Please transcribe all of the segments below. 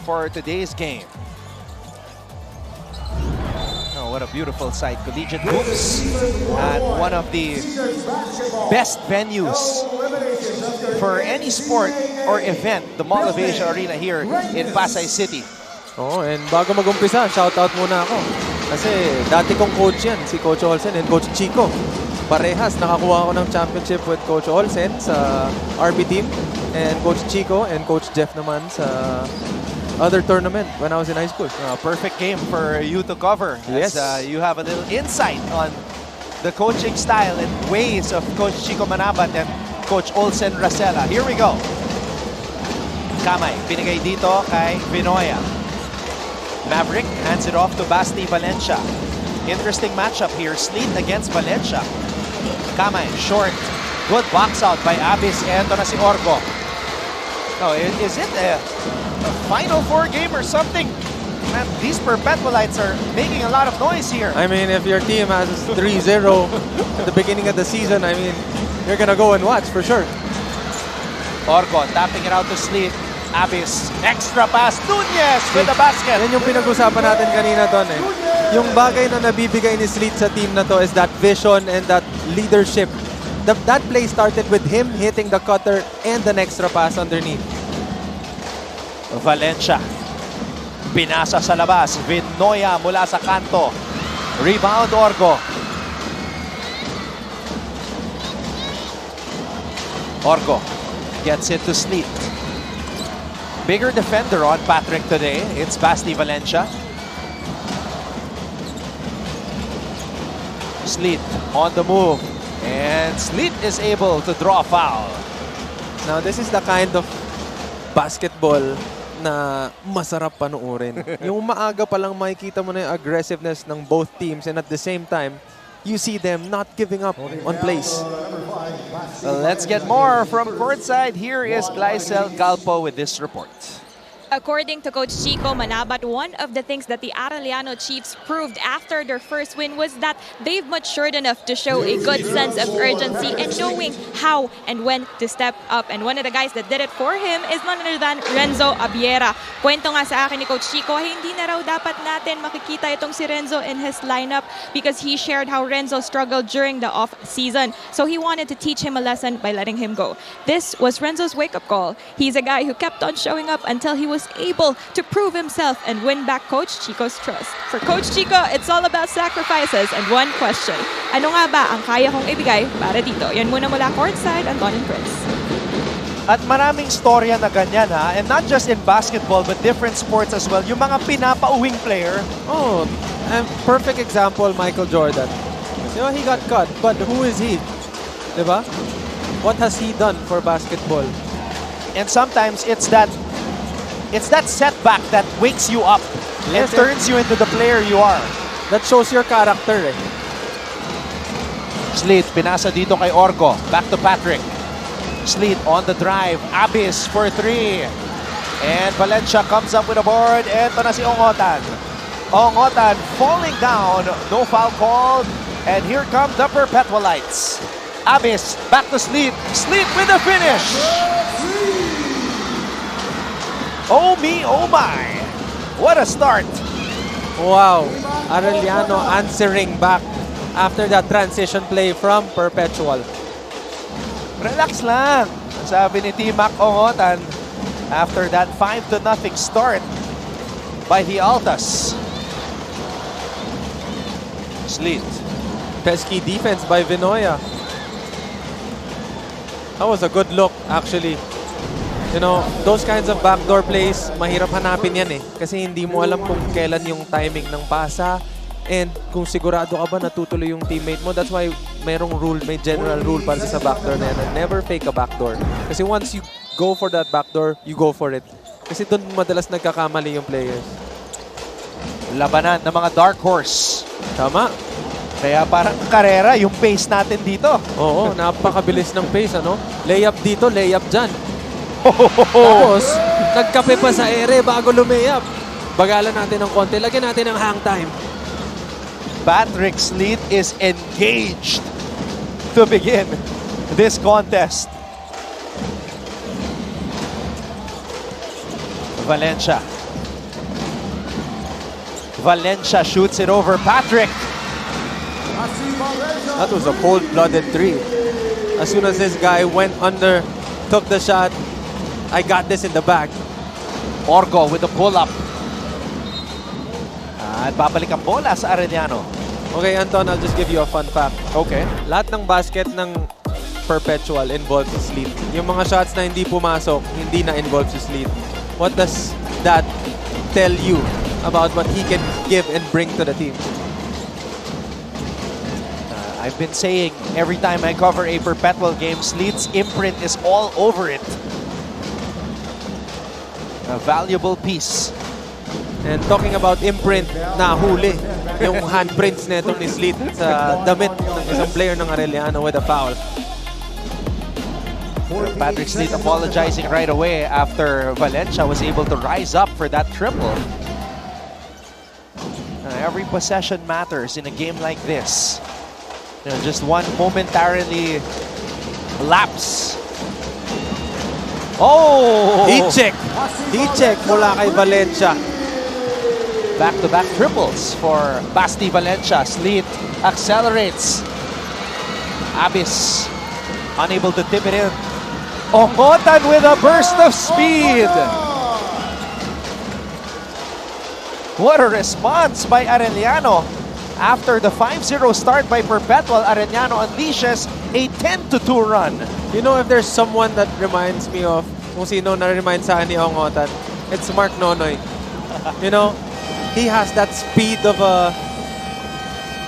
for today's game. Oh, what a beautiful sight. Collegiate hoops at one of the best venues for any sport or event, the Mall of Asia Arena here in Pasay City. Oh, and bago mag-umpisa, shoutout muna ako. Kasi dati kong coach yan, si Coach Olsen and Coach Chico. Parehas, nakakuha ako ng championship with Coach Olsen sa RB team and Coach Chico and Coach Jeff naman sa other tournament when I was in high school. Perfect game for you to cover. Yes. As, you have a little insight on the coaching style and ways of Coach Chico Manabat and Coach Olsen Racela. Here we go. Kamay, binigay dito kay Vinoya. Maverick hands it off to Basti Valencia. Interesting matchup here. Sleet against Valencia. Kamay, short. Good box out by Abis. Ito na si Orgo. Oh, is it a Final Four game or something? Man, these Perpetualites are making a lot of noise here. I mean, if your team has 3-0 at the beginning of the season, I mean, you're gonna go and watch for sure. Orgo tapping it out to Sleet. Abis, extra pass, Nunez with the basket. Yan yung pinag-usapan natin kanina doon eh. Yung bagay na nabibigay ni Sleet sa team na to is that vision and that leadership. That play started with him hitting the cutter and an extra pass underneath. Valencia, pinasa sa labas. Vinoya mula sa kanto. Rebound Orgo. Orgo gets it to Sleet. Bigger defender on Patrick today. It's Basti Valencia. Sleet on the move. And Sleet is able to draw a foul. Now, this is the kind of basketball na masarap panoorin. Yung maaga pa lang makikita mo na yung aggressiveness ng both teams and at the same time, you see them not giving up on plays. So let's get more from courtside. Here is Glycel Galpo with this report. According to Coach Chico Manabat, one of the things that the Arellano Chiefs proved after their first win was that they've matured enough to show a good sense of urgency and knowing how and when to step up. And one of the guys that did it for him is none other than Renzo Abiera. Kwento nga sa akin ni Coach Chico, hindi na raw dapat natin makikita itong si Renzo in his lineup because he shared how Renzo struggled during the off-season. So he wanted to teach him a lesson by letting him go. This was Renzo's wake-up call. He's a guy who kept on showing up until he was able to prove himself and win back Coach Chico's trust. For Coach Chico, it's all about sacrifices and one question. Ano nga ba ang kaya kong ibigay para dito? Yan muna mula courtside, Anton and Prince. At maraming storya na ganyan ha, and not just in basketball but different sports as well. Yung mga pinapauwing player. Oh, and perfect example, Michael Jordan. You know, he got cut, but who is he? Diba? What has he done for basketball? And sometimes it's that setback that wakes you up and turns you into the player you are. That shows your character eh. Sleet, pinasa dito kay Orgo. Back to Patrick. Sleet on the drive. Abis for three. And Valencia comes up with a board. Ito na si Ongotan. Ongotan falling down. No foul called. And here come the Perpetualites. Abis back to Sleet. Sleet with the finish. Oh me, oh my. What a start. Wow. Arellano answering back after that transition play from Perpetual. Relax lang, sabi ni T-Mac Ongotan after that 5-0 start by the Altas. Sleet. Pesky defense by Vinoya. That was a good look actually. You know, those kinds of backdoor plays, mahirap hanapin yan eh. Kasi hindi mo alam kung kailan yung timing ng pasa and kung sigurado ka ba natutuloy yung teammate mo. That's why mayroong rule, may general rule para sa backdoor na yan. Never fake a backdoor. Kasi once you go for that backdoor, you go for it. Kasi doon madalas nagkakamali yung players. Labanan ng mga dark horse. Tama. Kaya parang karera yung pace natin dito. Oo, napakabilis ng pace, ano? Layup dito, layup dyan. Tapos, nagkape pa sa ere bago lumayap. Bagalan natin ng konti. Lagyan natin ng hang time. Patrick Sleet is engaged to begin this contest. Valencia Valencia shoots it over Patrick. That was a cold-blooded three. As soon as this guy went under, took the shot, I got this in the bag. Orgo with the pull-up. At babalik ang bola sa Arellano. Okay, Anton, I'll just give you a fun fact. Okay. Lahat ng basket ng Perpetual involves sleep. Yung mga shots na hindi pumasok, hindi na involves sleep. What does that tell you about what he can give and bring to the team? I've been saying every time I cover a Perpetual game, Sleet's imprint is all over it. A valuable piece. And talking about imprint, nahuli yung handprints nito ni Sleet sa damit ng isang player ng Arellano with a foul. Patrick Sleet apologizing right away after Valencia was able to rise up for that triple. Every possession matters in a game like this. You know, just one momentarily lapse. Oh! Heat check mula kay Valencia. Back-to-back triples for Basti Valencia. Sleet accelerates. Abis unable to tip it in. Ongotan with a burst of speed. What a response by Arellano. After the 5-0 start by Perpetual, Arellano unleashes a 10-2 run. You know, if there's someone that reminds me of kung sino na-remind sa akin ni Ongotan, it's Mark Nonoy. You know, he has that speed of a...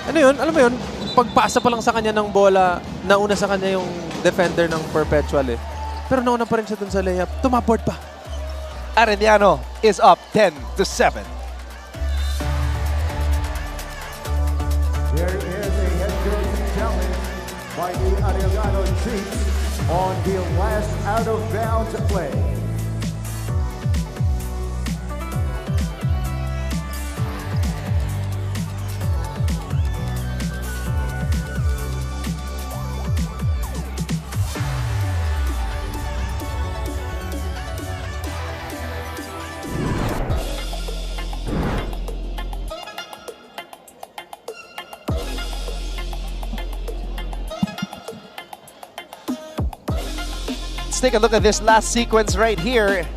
Ano yun? Alam mo yun? Pagpasa pa lang sa kanya ng bola, nauna sa kanya yung defender ng Perpetual eh. Pero nauna pa rin siya dun sa layup. Tumaport pa. Arellano is up 10-7. There is a head coaching challenge by the Arellano Chiefs on the last out-of-bounds play. Let's take a look at this last sequence right here.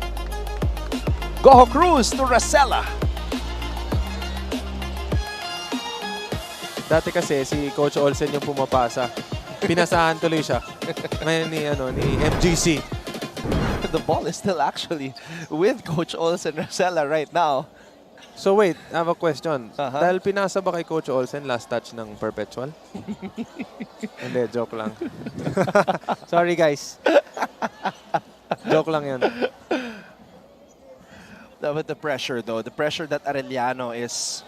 Goho Cruz to Rosella. Dati kasi si Coach Olsen yung pumapasa. Pinasahan tuloy siya. Ngayon ni MGC. The ball is still actually with Coach Olsen Rosella right now. So wait, I have a question. Uh-huh. Dahil pinasa ba kay Coach Olsen last touch ng Perpetual? Hindi, joke lang. Sorry guys. Joke lang yan. But the pressure though, the pressure that Arellano is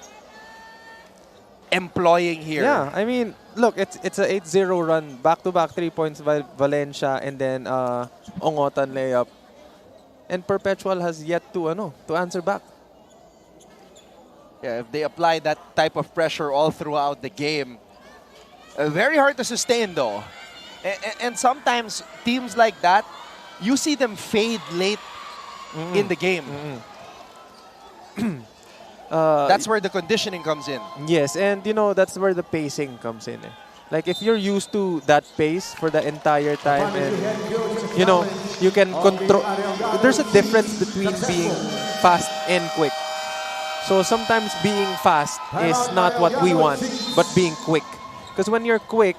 employing here. Yeah, I mean, look, it's a 8-0 run. Back-to-back 3 points by Valencia and then Ongotan layup. And Perpetual has yet to answer back. Yeah, if they apply that type of pressure all throughout the game, very hard to sustain though. And sometimes teams like that, you see them fade late in the game. That's where the conditioning comes in. Yes, and that's where the pacing comes in. Like if you're used to that pace for the entire time and you can control. There's a difference between being fast and quick. So sometimes being fast is not what we want, but being quick. Because when you're quick,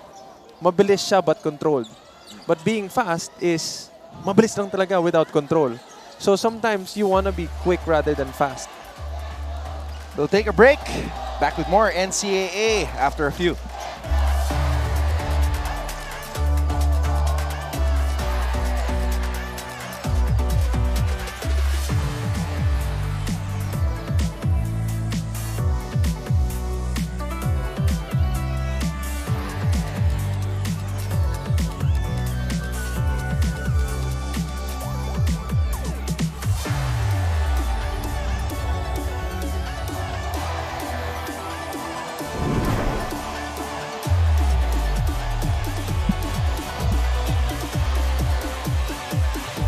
mabilis siya but controlled. But being fast is mabilis lang talaga without control. So sometimes you want to be quick rather than fast. We'll take a break. Back with more NCAA after a few.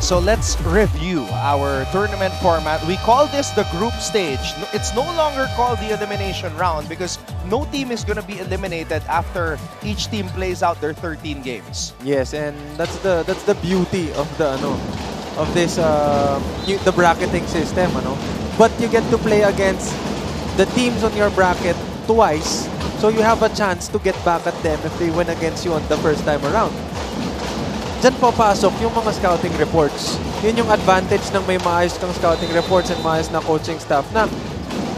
So let's review our tournament format. We call this the group stage. It's no longer called the elimination round because no team is going to be eliminated after each team plays out their 13 games. Yes, and that's the beauty of this the bracketing system, But you get to play against the teams on your bracket twice, so you have a chance to get back at them if they win against you on the first time around. Diyan papasok yung mga scouting reports. Yun yung advantage ng may maayos kang scouting reports and maayos na coaching staff na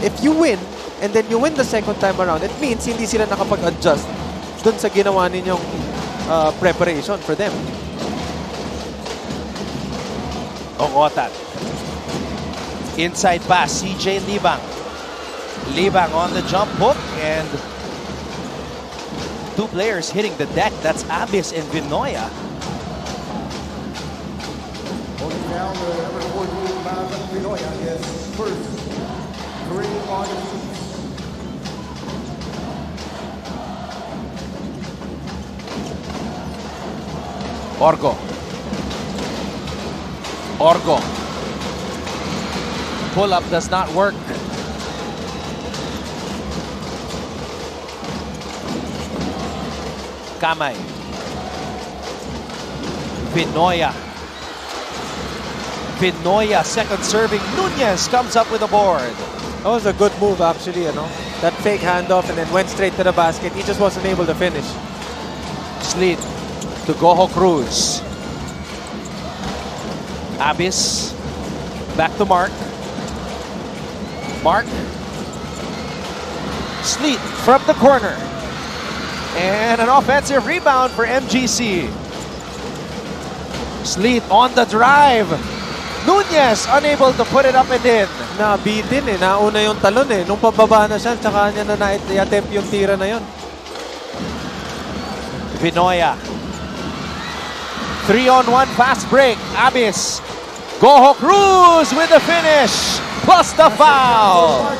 if you win and then you win the second time around, it means hindi sila nakapag-adjust dun sa ginawa ninyong preparation for them. Ongotan. Inside pass, CJ Libang. Libang on the jump hook and two players hitting the deck. That's Abyss and Vinoya. Down the number 14, Mavan Pinoya is first. 3 on the seats. Orgo. Pull-up does not work. Kamay. Vinoya, second serving. Nunez comes up with a board. That was a good move actually, That fake handoff and then went straight to the basket. He just wasn't able to finish. Sleet to Goho Cruz. Abyss. Back to Mark. Sleet from the corner. And an offensive rebound for MGC. Sleet on the drive. Nunez unable to put it up and in. Nabitin nauna yung talon Nung pababa na siya, tsaka niya na i-attempt yung tira na yun. Vinoya. 3-on-1 fast break. Abyss. Goho Cruz with the finish. Plus the foul.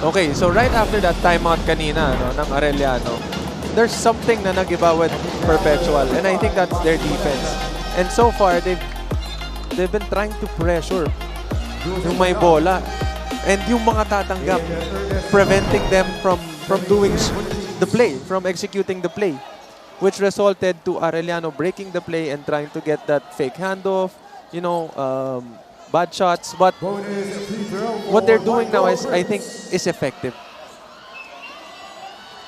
Okay, so right after that timeout kanina ng Arellano, there's something na nag-iba with Perpetual, and I think that's their defense. And so far, they've been trying to pressure yung may bola and yung mga tatanggap, preventing them from doing the play, from executing the play, which resulted to Arellano breaking the play and trying to get that fake handoff, bad shots. But what they're doing now is, I think, is effective.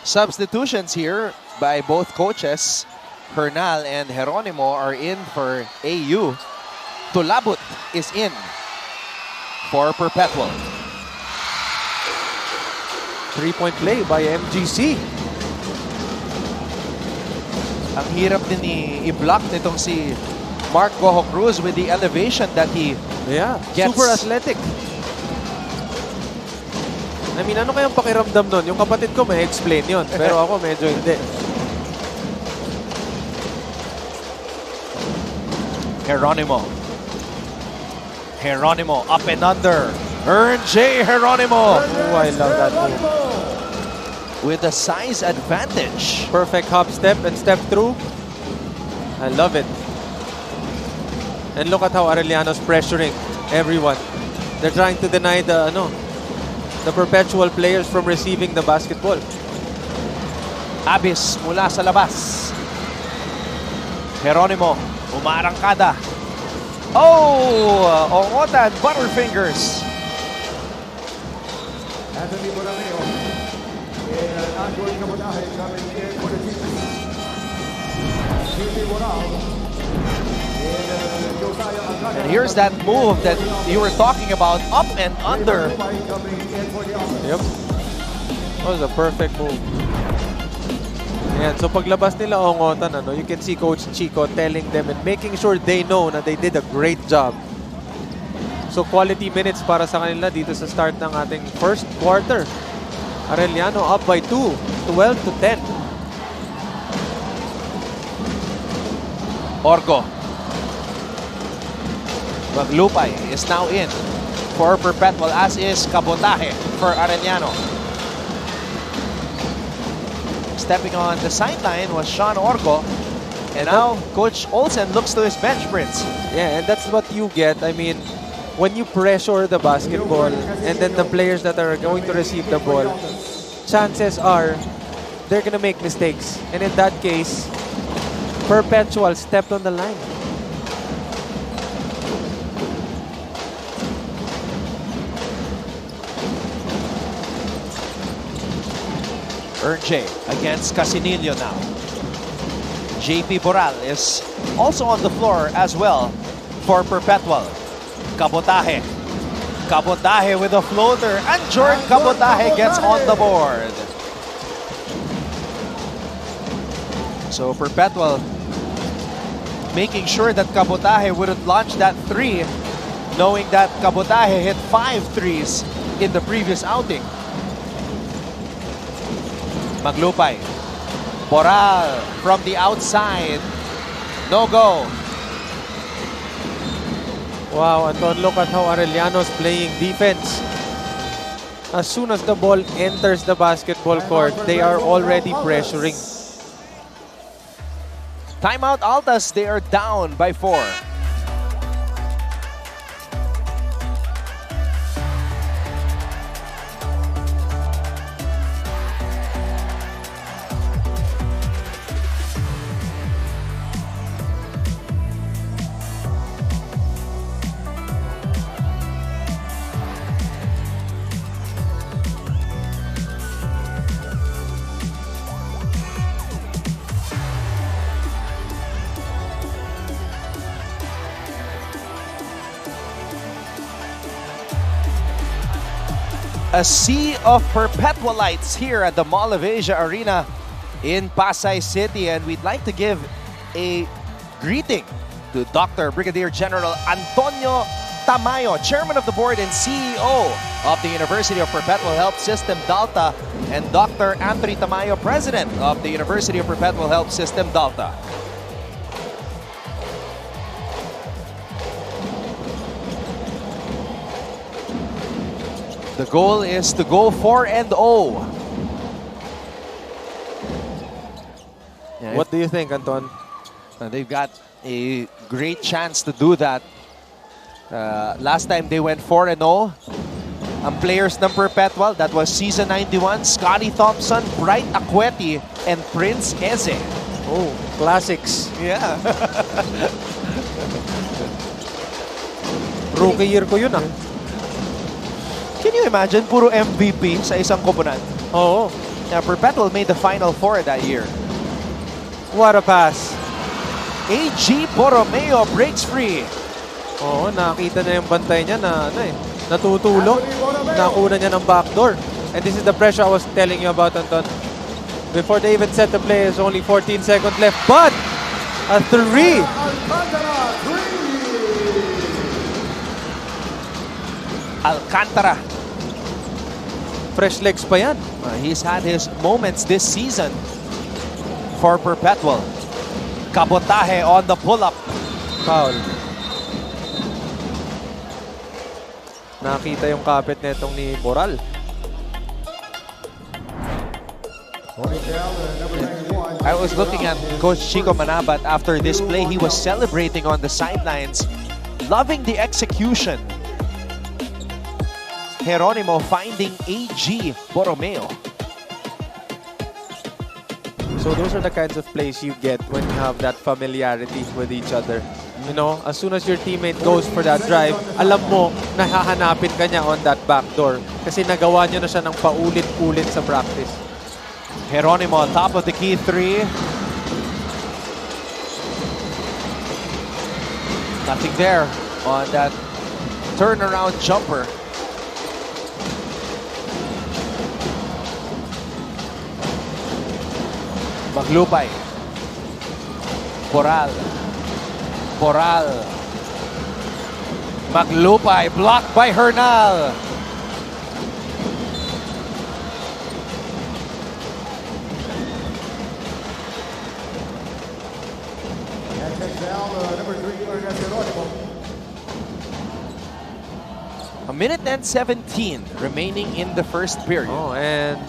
Substitutions here by both coaches. Hernal and Geronimo are in for AU. Tulabut is in for Perpetual. 3-point play by MGC. Ang hirap din i-block nitong si Mark Goho Cruz with the elevation that he gets. Super athletic. I mean, ano kayang pakiramdam nun? Yung kapatid ko may explain yun, pero ako medyo hindi. Geronimo up and under. Ern J. Geronimo. Oh, I love that move. With a size advantage. Perfect hop step and step through. I love it. And look at how Arellano's pressuring everyone. They're trying to deny the Perpetual players from receiving the basketball. Abyss mula sa labas. Geronimo, umarangkada. Oh! Ongotan, Butterfingers. Anthony Borameo. And Android Kamotahe coming in for the team. Judy Moral. And here's that move that you were talking about, up and under. Yep. That was a perfect move. Ayan, so paglabas nila Ongotan, you can see Coach Chico telling them and making sure they know na they did a great job. So quality minutes para sa kanila dito sa start ng ating first quarter. Arellano up by 2, 12-10. Orgo. Maglupay is now in for Perpetual, as is Cabotaje for Arellano. Stepping on the sideline was Sean Orgo. And now, Coach Olsen looks to his bench, Prince. Yeah, and that's what you get. I mean, when you pressure the basketball and then the players that are going to receive the ball, chances are they're gonna make mistakes. And in that case, Perpetual stepped on the line. Ernje against Casinillo now. JP Boral is also on the floor as well for Perpetual. Cabotaje. Cabotaje with a floater, and Jordan Cabotaje gets on the board. So Perpetual making sure that Cabotaje wouldn't launch that three, knowing that Cabotaje hit 5 threes in the previous outing. Maglupay. Boral from the outside. No go. Wow, Anton, look at how Arellano's playing defense. As soon as the ball enters the basketball court, they are already pressuring. Timeout Altas, they are down by 4. A sea of Perpetualites here at the Mall of Asia Arena in Pasay City, and we'd like to give a greeting to Dr. Brigadier General Antonio Tamayo, Chairman of the Board and CEO of the University of Perpetual Health System Dalta, and Dr. Anthony Tamayo, President of the University of Perpetual Health System Dalta. The goal is to go 4-0. Yeah, What do you think, Anton? they've got a great chance to do that. Last time they went 4-0. Ang players ng Perpetual, that was season 91, Scotty Thompson, Bright Acueti, and Prince Eze. Oh, classics. Yeah. Rookie year ko yun ah. Can you imagine, puro MVP sa isang koponan? Oo. Now, Perpetual made the Final Four that year. What a pass. AG Borromeo breaks free. Oo, nakita na yung bantay niya na natutulog. Nakuna niya ng backdoor. And this is the pressure I was telling you about, Anton. Before they even set the play, there's only 14 seconds left. But a 3. Alcantara. Fresh legs pa yan. He's had his moments this season for Perpetual. Cabotaje on the pull-up. Foul. Nakita yung kapit netong ni Boral. I was looking at Coach Chico Manabat after this play. He was celebrating on the sidelines, loving the execution. Geronimo finding AG Borromeo. So those are the kinds of plays you get when you have that familiarity with each other. You know, as soon as your teammate goes for that drive, alam mo na hahanapin ka niya on that backdoor kasi nagawa niyo na siya ng paulit-ulit sa practice. Geronimo on top of the key 3. Nothing there on that turnaround jumper. Maglupay. Boral. Boral. Maglupay. Blocked by Hernal. A minute and 17 remaining in the first period. Oh, and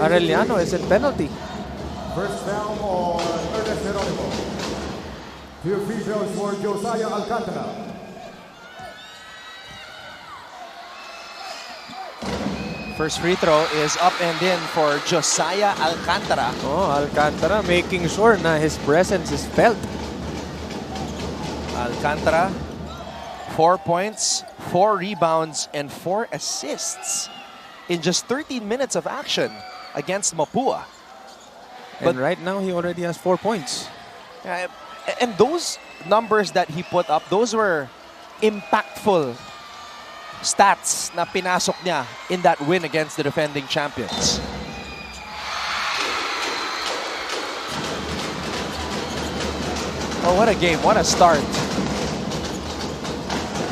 Arellano is in penalty. First foul on Ernest Geronimo. Two free throws for Josiah Alcantara. First free throw is up and in for Josiah Alcantara. Oh, Alcantara making sure na his presence is felt. Alcantara, 4 points, 4 rebounds, and 4 assists in just 13 minutes of action against Mapua. And right now, he already has 4 points. And those numbers that he put up, those were impactful stats na pinasok niya in that win against the defending champions. Oh, what a game, what a start.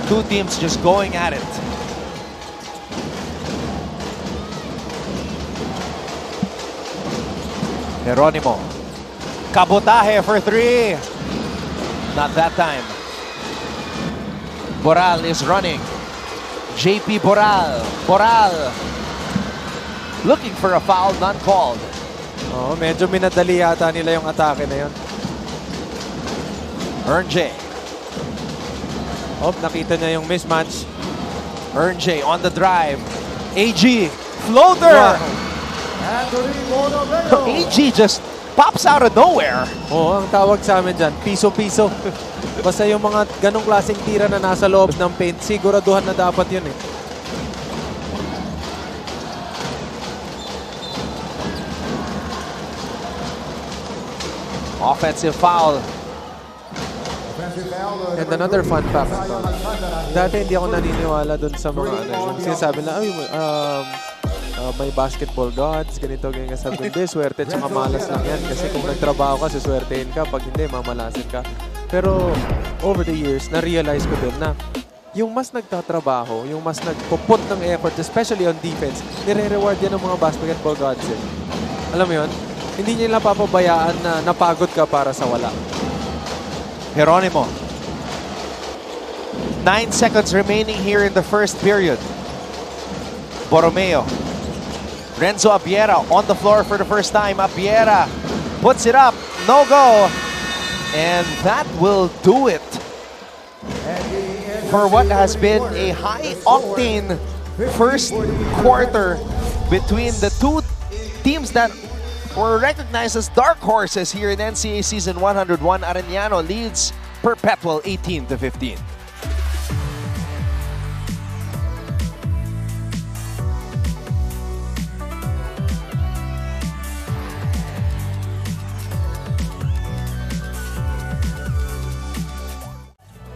Two teams just going at it. Geronimo. Kabotaje for 3. Not that time. Boral is running. JP Boral. Boral. Looking for a foul, none called. Oh, medyo minadali yata nila yung atake na yun. Ernje. Oh, nakita niya yung mismatch. Ernje on the drive. AG. Floater. Anthony Bonavero. AG just pops out of nowhere. Oo, ang tawag sa amin dyan, piso-piso. Basta yung mga ganong klaseng tira na nasa loob ng paint, siguraduhan na dapat yun eh. Offensive foul. And another fun fact, dati hindi ako naniniwala dun sa mga ano, yung sinasabi na, ay, may basketball gods, ganito, ganyan. Sabi ko, hindi, swerte tsaka malas lang yan. Kasi kung nagtrabaho ka, suswertein ka. Pag hindi, mamalasin ka. Pero over the years, na-realize ko din na yung mas nagtatrabaho, yung mas nagpuput ng effort, especially on defense, nire-reward yan ng mga basketball gods eh. Alam mo yun? Hindi nila papabayaan na napagod ka para sa wala. Geronimo. 9 seconds remaining here in the first period. Borromeo. Renzo Abiera on the floor for the first time. Abiera puts it up. No go. And that will do it for what has been a high-octane first quarter between the two teams that were recognized as dark horses here in NCAA Season 101. Arellano leads Perpetual 18-15.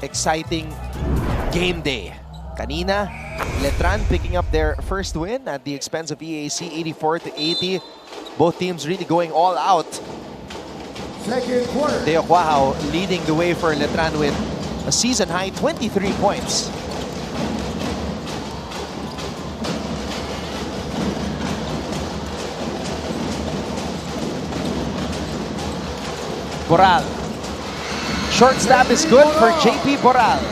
Exciting game day. Kanina, Letran picking up their first win at the expense of EAC, 84-80. Both teams really going all out. Second quarter. Deo Cuajao leading the way for Letran with a season-high 23 points. Boral. Short stab is good for JP Boral.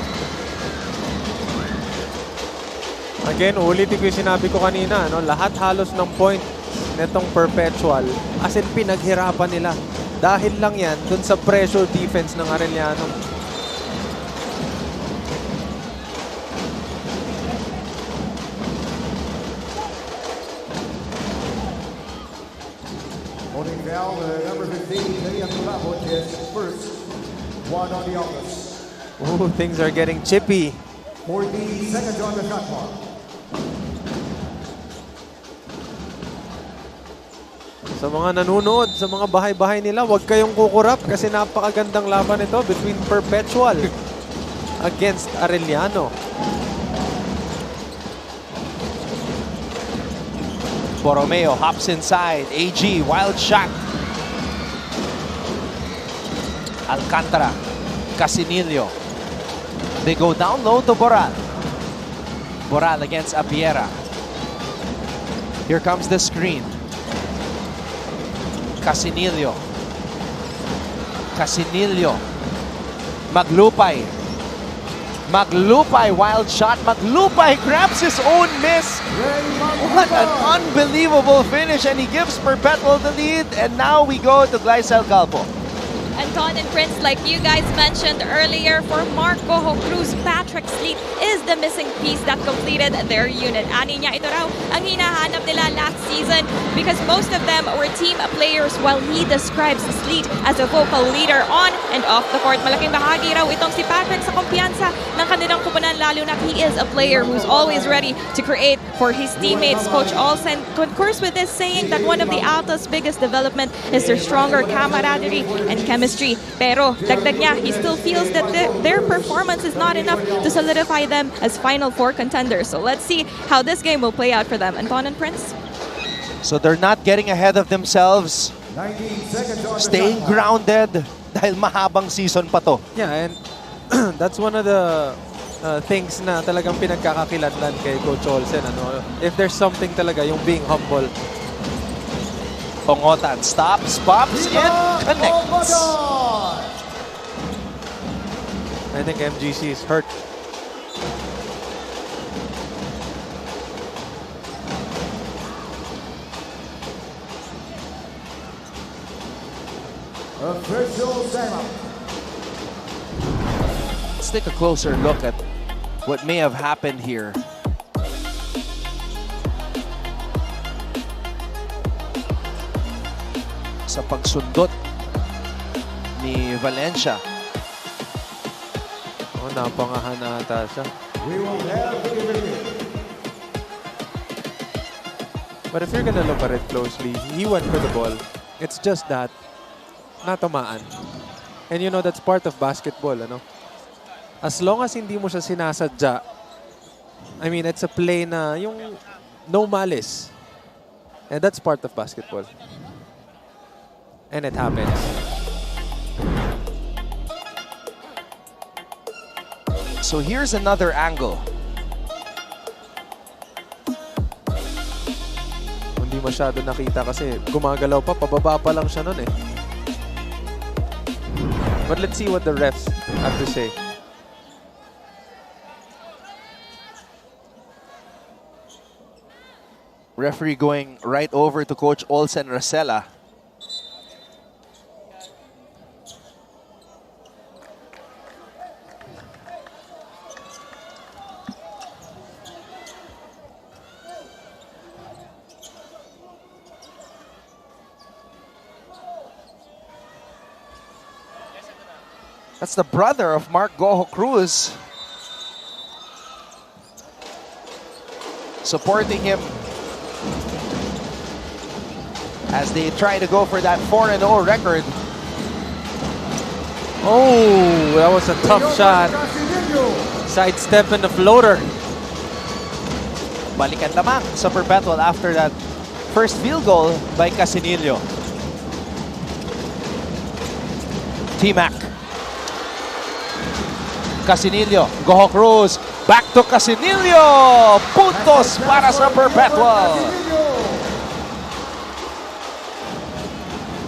Again, ulitin ko yung sinabi ko kanina, no? Lahat halos ng point netong Perpetual, as in pinaghirapan nila. Dahil lang yan dun sa pressure defense ng Arellano. Holding down number 15, Liam Bravo, his first one on the office. Oh, things are getting chippy. 40 seconds on the shot clock. Sa mga nanonood, sa mga bahay-bahay nila, huwag kayong kukurap kasi napakagandang laban ito between Perpetual against Arellano. Borromeo hops inside. AG, wild shot. Alcantara. Casinillo. They go down low to Boral. Boral against Abiera. Here comes the screen. Casinillo. Casinillo. Maglupay. Maglupay, wild shot. Maglupay grabs his own miss. What an unbelievable finish, and he gives Perpetual the lead. And now we go to Glycel Calpo. Anton and Prince, like you guys mentioned earlier, for Marco Cruz, Patrick Sleet is the missing piece that completed their unit. Ani niya, ito raw ang hinahanap nila last season because most of them were team players while he describes Sleet as a vocal leader on and off the court. Malaking bahagi raw itong si Patrick sa kumpiyansa ng kanilang kupunan, lalo na he is a player who's always ready to create for his teammates. Coach Olsen concurs with this, saying that one of the Altas' biggest development is their stronger camaraderie and chemistry. Pero dagdag niya, he still feels that their performance is not enough to solidify them as Final Four contenders. So let's see how this game will play out for them. Anton and Prince? So they're not getting ahead of themselves. 19 seconds on the Staying shot clock. grounded dahil mahabang season pa to. Yeah, and that's one of the things na talagang pinagkakakilanlan kay Coach Olsen. Ano? If there's something talaga, yung being humble. Pongotan stops, pops, and connects. I think MGC is hurt. Official timeout. Let's take a closer look at what may have happened here. Sa pagsundot ni Valencia. Oh, napangahan na ata siya. We will have to give it in. But if you're gonna look at it closely, he went for the ball. It's just that, natamaan. And you know, that's part of basketball, ano? As long as hindi mo siya sinasadya, I mean, it's a play na yung no malice. And that's part of basketball. And it happens. So here's another angle. Hindi masyado nakita kasi gumagalaw pa, pababa pa lang siya nun eh. But let's see what the refs have to say. Referee going right over to Coach Olsen Racela. That's the brother of Mark Gojo Cruz. Supporting him as they try to go for that 4-0 record. Oh, that was a tough shot. Sidestep and the floater. Balikan lamang sa Perpetual after that first field goal by Casinillo. T-Mac. Casinillo, Gojo Cruz, back to Casinillo! Puntos para sa Perpetual!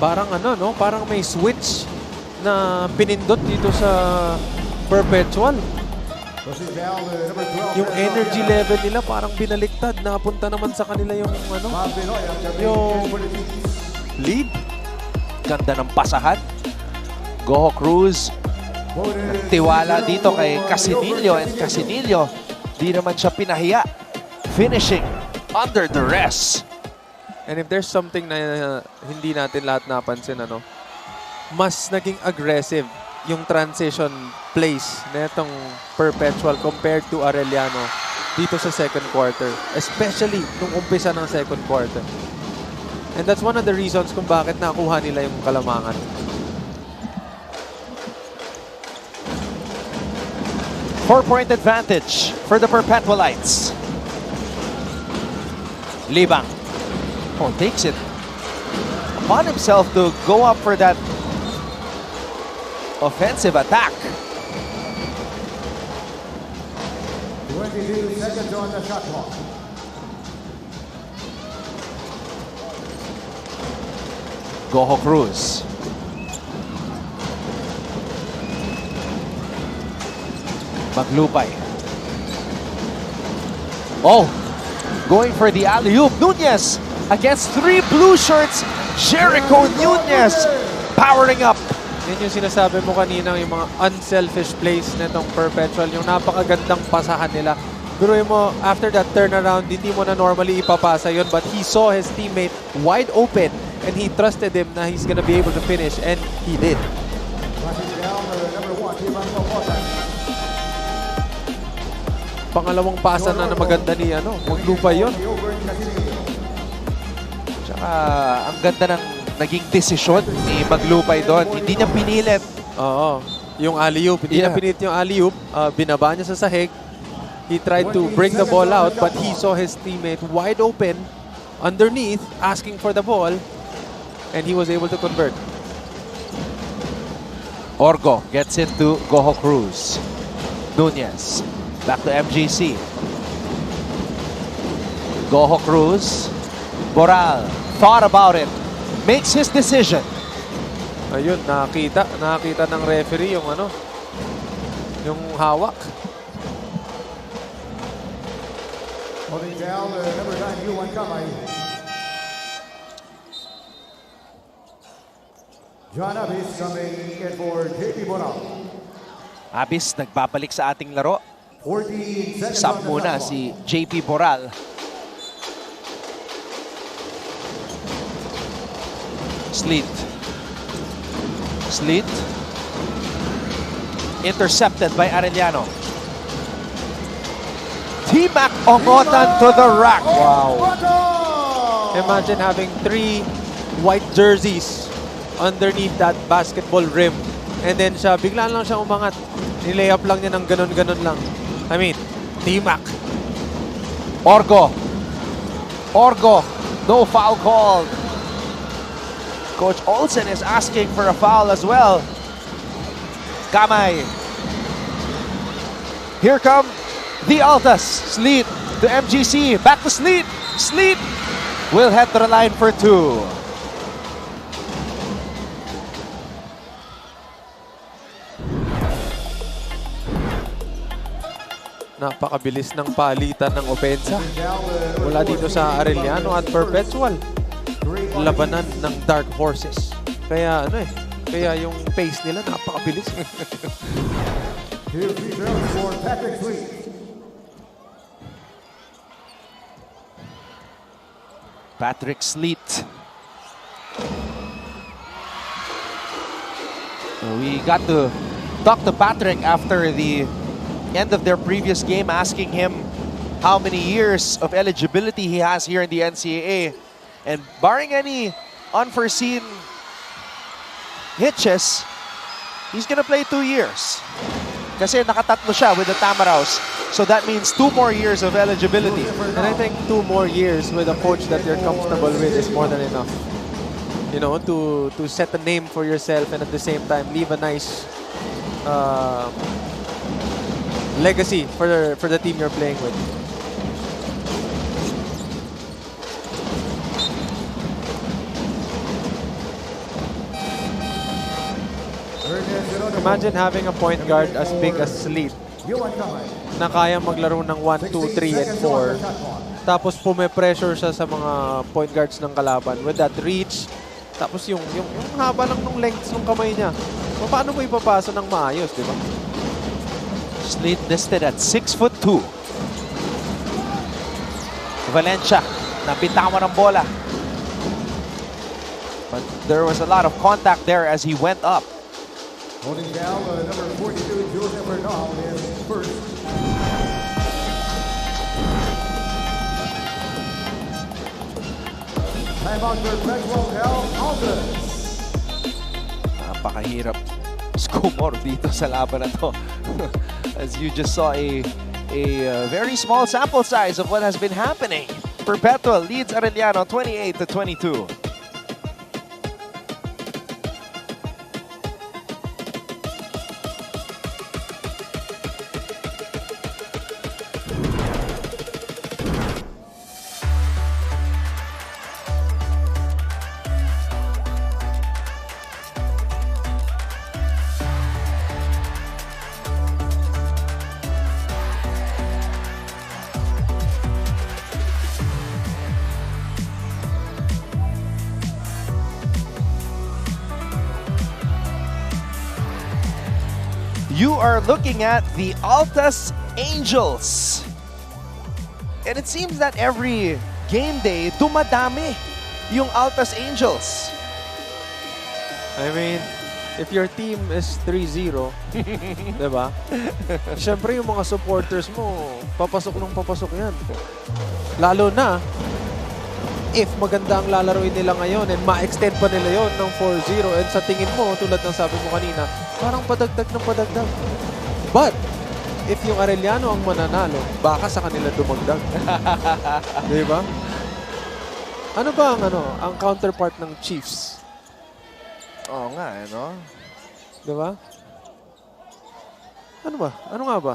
Parang ano, no? Parang may switch na pinindot dito sa Perpetual. Yung energy level nila parang binaliktad. Napunta naman sa kanila yung ano, yung lead. Ganda ng pasahan. Gojo Cruz, tiwala dito kay Casinillo, and Casinillo, di naman siya pinahiya. Finishing under the rest. And if there's something na hindi natin lahat napansin, ano, mas naging aggressive yung transition plays na itong Perpetual compared to Arellano dito sa second quarter. Especially nung umpisa ng second quarter. And that's one of the reasons kung bakit nakuha nila yung kalamangan. Four-point advantage for the Perpetualites. Libang. Oh, takes it upon himself to go up for that offensive attack. 22 seconds on the shot clock. Gojo Cruz. Maglupay. Oh, going for the alley-oop. Nunez against 3 blue shirts. Jericho Nunez powering up. Yan yung sinasabi mo kanina, yung mga unselfish plays nitong Perpetual, yung napakagandang pasahan nila. Biruin mo, after that turnaround, hindi mo na normally ipapasa yun, but he saw his teammate wide open and he trusted him na he's gonna be able to finish, and he did. Pangalawang pasa na maganda ni Maglupay yun. Tsaka ang ganda ng naging desisyon ni Maglupay doon. Hindi niya pinilit. Oo. Yung alley-oop. Hindi na pinilit yung alley-oop. Binaba niya sa sahig. He tried to break the ball out, but he saw his teammate wide open underneath, asking for the ball, and he was able to convert. Orgo gets into Goho Cruz. Nunez. Back to MGC. Goho Cruz. Boral thought about it. Makes his decision. Ayun, nakita ng referee yung yung hawak. Holding down number 9, Yuan Kamay. John Abis coming in for JP Boral. Abis nagbabalik sa ating laro. 14 seconds Sub on the muna clock. si JP Boral. Sleet. Sleet. Intercepted by Arellano. T-Mac Ongotan to the rack. Wow. Imagine having 3 white jerseys underneath that basketball rim. And then siya, biglaan lang siya umangat. Nilayup lang niya ng ganon-ganon lang. I mean, T-Mac. Orgo. Orgo. No foul called. Coach Olsen is asking for a foul as well. Kamay. Here come the Altas. Sleet to MGC. Back to Sleet. Sleet will head to the line for 2. Napakabilis ng palitan ng opensa mula dito sa Arellano at Perpetual. Labanan ng Dark Horses. Kaya kaya yung pace nila napakabilis. Here's rebound for Patrick Sweet. Patrick Sleet. So we got to talk to Patrick after the end of their previous game, asking him how many years of eligibility he has here in the NCAA. And barring any unforeseen hitches, he's gonna play 2 years. Kasi nakatatlo siya with the Tamaraws. So that means 2 more years of eligibility. And I think 2 more years with a coach that you're comfortable with is more than enough. You know, to set a name for yourself and at the same time leave a nice legacy for the team you're playing with. Imagine having a point guard as big as Sleet na kaya maglaro ng 1, 2, 3, and 4. Tapos pume-pressure siya sa mga point guards ng kalaban with that reach. Tapos yung haba lang ng lengths ng kamay niya. Paano mo ipapasa ng maayos, di ba? Sleet listed at 6'2". Valencia, napitawan ng bola. But there was a lot of contact there as he went up. Holding down number 42, Joseph Bernal is first. Timeout Perpetual Altas. Napakahirap score dito sa laban na to. As you just saw a very small sample size of what has been happening. Perpetual leads Arellano 28-22. You are looking at the Altas Angels. And it seems that every game day, dumadami yung Altas Angels. I mean, if your team is 3-0, diba? Siyempre yung mga supporters mo, papasok yan. Lalo na, if maganda ang lalaroin nila ngayon and ma-extend pa nila yon ng 4-0 and sa tingin mo, tulad ng sabi mo kanina, parang padagdag ng padagdag. But, if yung Arellano ang mananalo, baka sa kanila dumagdag. Diba? Ano ba ang counterpart ng Chiefs? Oo nga, no? Diba? Ano ba? Ano nga ba?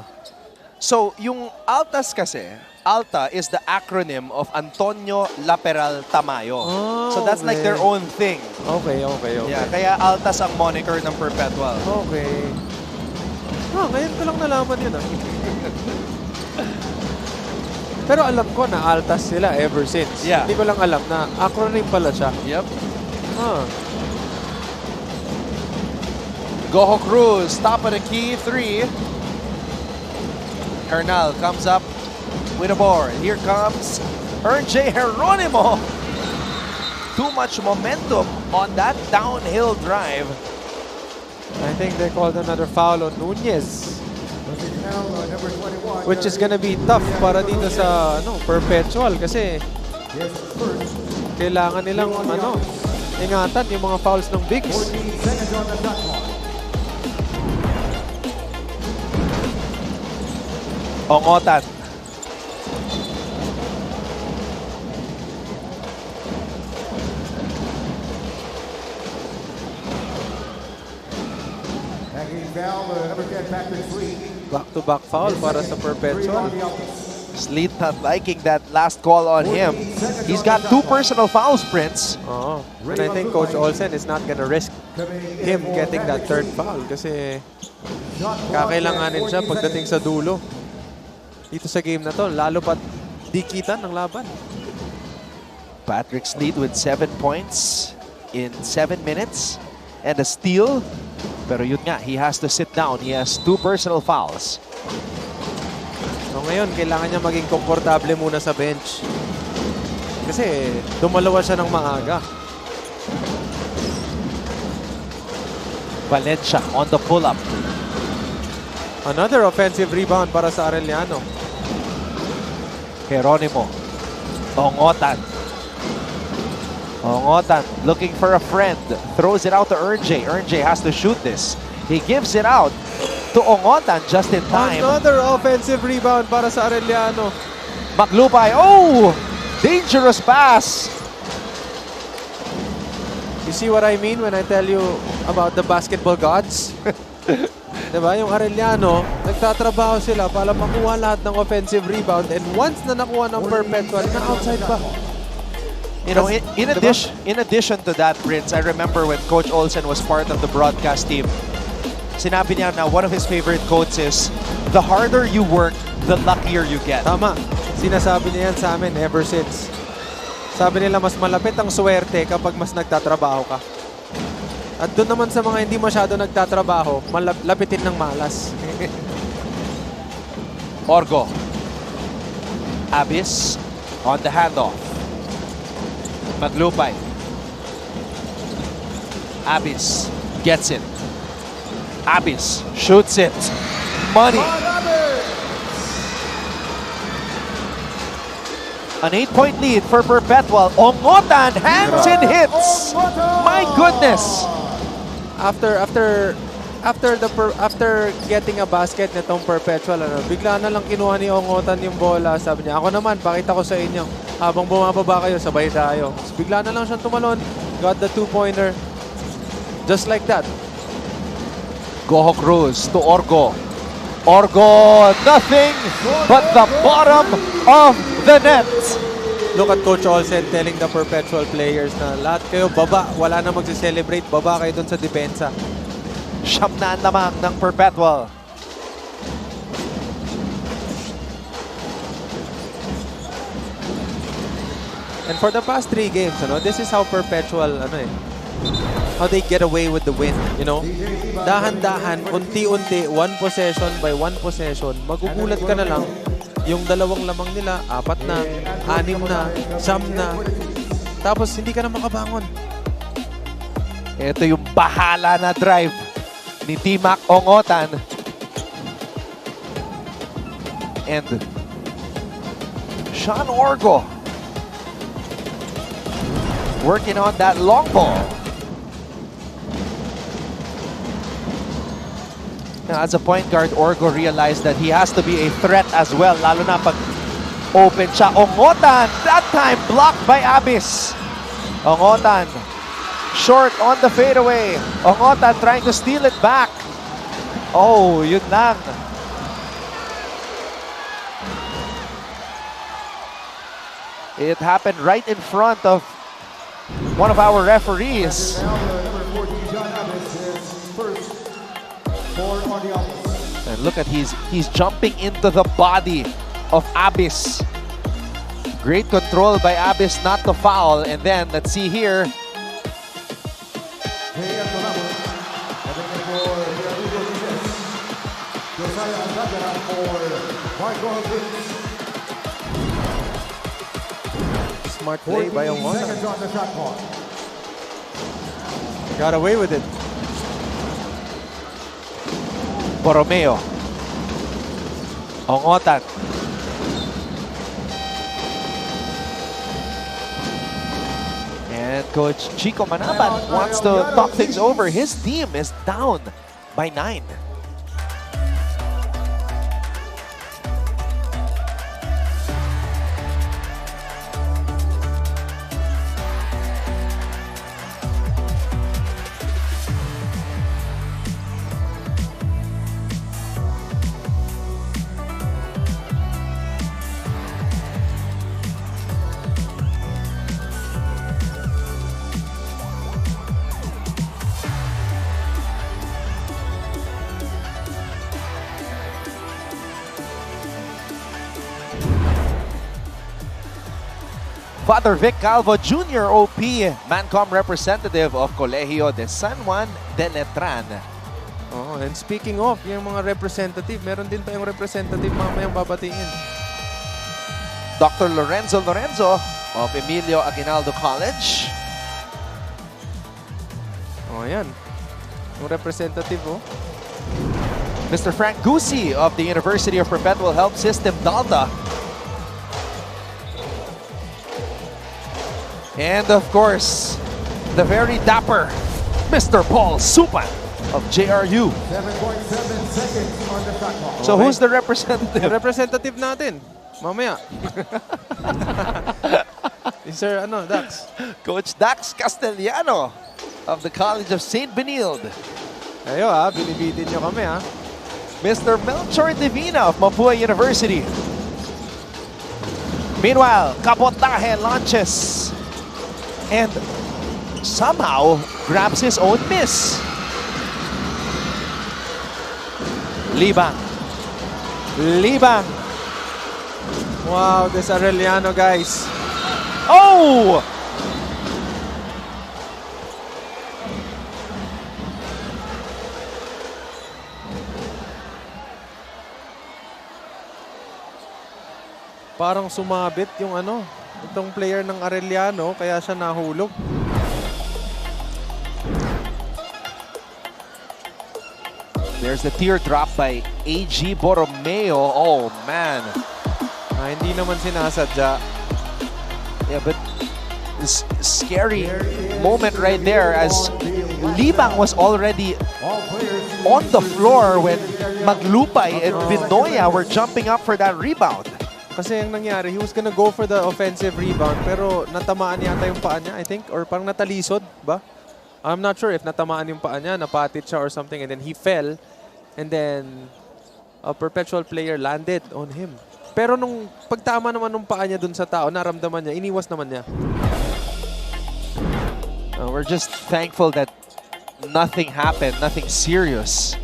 So, yung Altas kasi, Alta is the acronym of Antonio Laperal Tamayo. Oh, so that's like their own thing. Okay. Yeah, kaya Altas ang moniker ng Perpetual. Okay. Ngayon ko lang nalaman yun Pero alam ko na Altas sila ever since. Yeah. Hindi ko lang alam na acronym pala siya. Yep. Goho Cruz, top of the key, 3. Hernal comes up with a board. Here comes J. Geronimo. Too much momentum on that downhill drive. I think they called another foul on Nunez. Which is gonna be tough para dito sa Perpetual kasi kailangan nilang ingatan yung mga fouls ng Bigs. Ongotan. Back-to-back foul para sa Perpetual. Sleet not liking that last call on him. He's got 2 personal fouls, Prince. And I think Coach Olsen is not gonna risk him getting that 3rd foul kasi kakailanganin siya pagdating sa dulo. Dito sa game na to, lalo pa dikitan ng laban. Patrick Sleet with 7 points in 7 minutes and a steal. Pero yun nga, he has to sit down. He has 2 personal fouls. So ngayon, kailangan niya maging komportable muna sa bench. Kasi dumalawa siya ng maaga. Valencia on the pull-up. Another offensive rebound para sa Arellano. Geronimo. Ongotan. Ongotan looking for a friend. Throws it out to J. J has to shoot this. He gives it out to Ongotan just in time. Another offensive rebound para sa Arellano. Maglupay. Oh! Dangerous pass. You see what I mean when I tell you about the basketball gods? Diba? Yung Arellano, nagtatrabaho sila para makuha lahat ng offensive rebound and once na nakuha ng Perpetual, na outside pa. You know, in addition to that, Prince, I remember when Coach Olsen was part of the broadcast team, sinabi niya na one of his favorite quotes is, the harder you work, the luckier you get. Tama. Sinasabi niya yan sa amin ever since. Sabi nila mas malapit ang swerte kapag mas nagtatrabaho ka. At doon naman sa mga hindi masyado nagtatrabaho, lapitin ng malas. Orgo. Abis on the handoff. Maglupay. Abis gets it. Abis shoots it. Money. An 8-point lead for Perpetual. Ongotan hands and hits. My goodness. After getting a basket nitong Perpetual, bigla na lang kinuha ni Ongotan yung bola. Sabi niya, ako naman, pakita ko sa inyo. Habang bumababa kayo, sabay tayo. So, bigla na lang siyang tumalon. Got the 2-pointer. Just like that. Goho Cruz to Orgo. Orgo, nothing but the bottom of the net. Look at Coach Olsen telling the Perpetual players na lahat kayo baba, wala na magse-celebrate, baba kayo dun sa depensa. Siyam na lamang ng Perpetual. And for the past 3 games, this is how Perpetual how they get away with the win, you know? Dahan-dahan, unti-unti, one possession by one possession, magugulat ka na lang, yung dalawang lamang nila, 4 na, 6 na, 9 na, tapos hindi ka na makabangon. Ito yung bahala na drive ni T-Mac Ongotan. And Sean Orgo working on that long ball. Now, as a point guard, Orgo realized that he has to be a threat as well, lalo na pag open siya. Ongotan, that time blocked by Abyss. Ongotan, short on the fadeaway. Ongotan trying to steal it back. Oh, yun lang. It happened right in front of one of our referees. And look at he's jumping into the body of Abyss. Great control by Abyss not to foul. And then let's see here. Smart play by Ongotan. Got away with it. Borromeo. Ongotan. And Coach Chico Manabat wants to talk things over. His team is down by 9. Father Vic Calvo Jr., OP, Mancom representative of Colegio de San Juan de Letran. Oh, and speaking of, yung mga representative, meron din tayong representative mamayang babatiin. Dr. Lorenzo of Emilio Aguinaldo College. Oh, yan. Yung representative, oh. Mr. Frank Gusi of the University of Perpetual Health System, Dalta. And of course, the very dapper Mr. Paul Supan of JRU. 7.7 seconds on the shot clock. So who's the representative? Yung representative natin. Mamaya. Sir, Dax? Coach Dax Castellano of the College of St. Benilde. Ayo binibitin nyo kami Mr. Melchor Divina of Mapua University. Meanwhile, Cabotaje launches and somehow grabs his own miss. Libang. Wow, this Arellano, guys. Oh! Parang sumabit yung itong player ng Arellano, kaya siya nahulog. There's the teardrop by AG Borromeo. Oh, man. Hindi naman sinasadya. Yeah, but this scary moment right there as Libang was already on the floor when Maglupay and Vinoya were jumping up for that rebound. Kasi yung nangyari, he was gonna go for the offensive rebound pero natamaan yata yung paa niya, I think, or parang natalisod ba? I'm not sure if natamaan yung paa niya, napatit siya or something, and then he fell, and then a Perpetual player landed on him. Pero nung pagtama naman ng paa niya dun sa tao, naramdaman niya, iniwas naman niya. We're just thankful that nothing happened, nothing serious.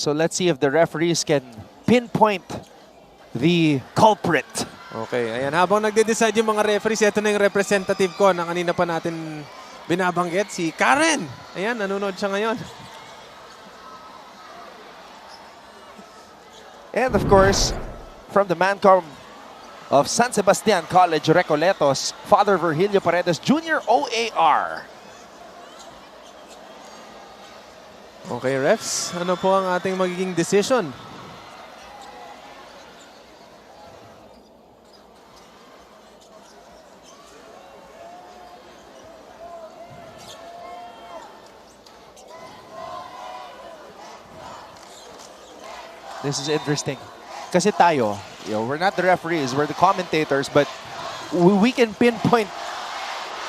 So let's see if the referees can pinpoint the culprit. Okay, ayan. Habang nagde-decide yung mga referees, ito na yung representative ko na kanina pa natin binabanggit, si Karen. Ayan, nanonood siya ngayon. And of course, from the Mancom of San Sebastian College, Recoletos, Father Virgilio Paredes Jr., OAR. Okay, refs. Ano po ang ating magiging decision? This is interesting. Kasi tayo, we're not the referees, we're the commentators, but we can pinpoint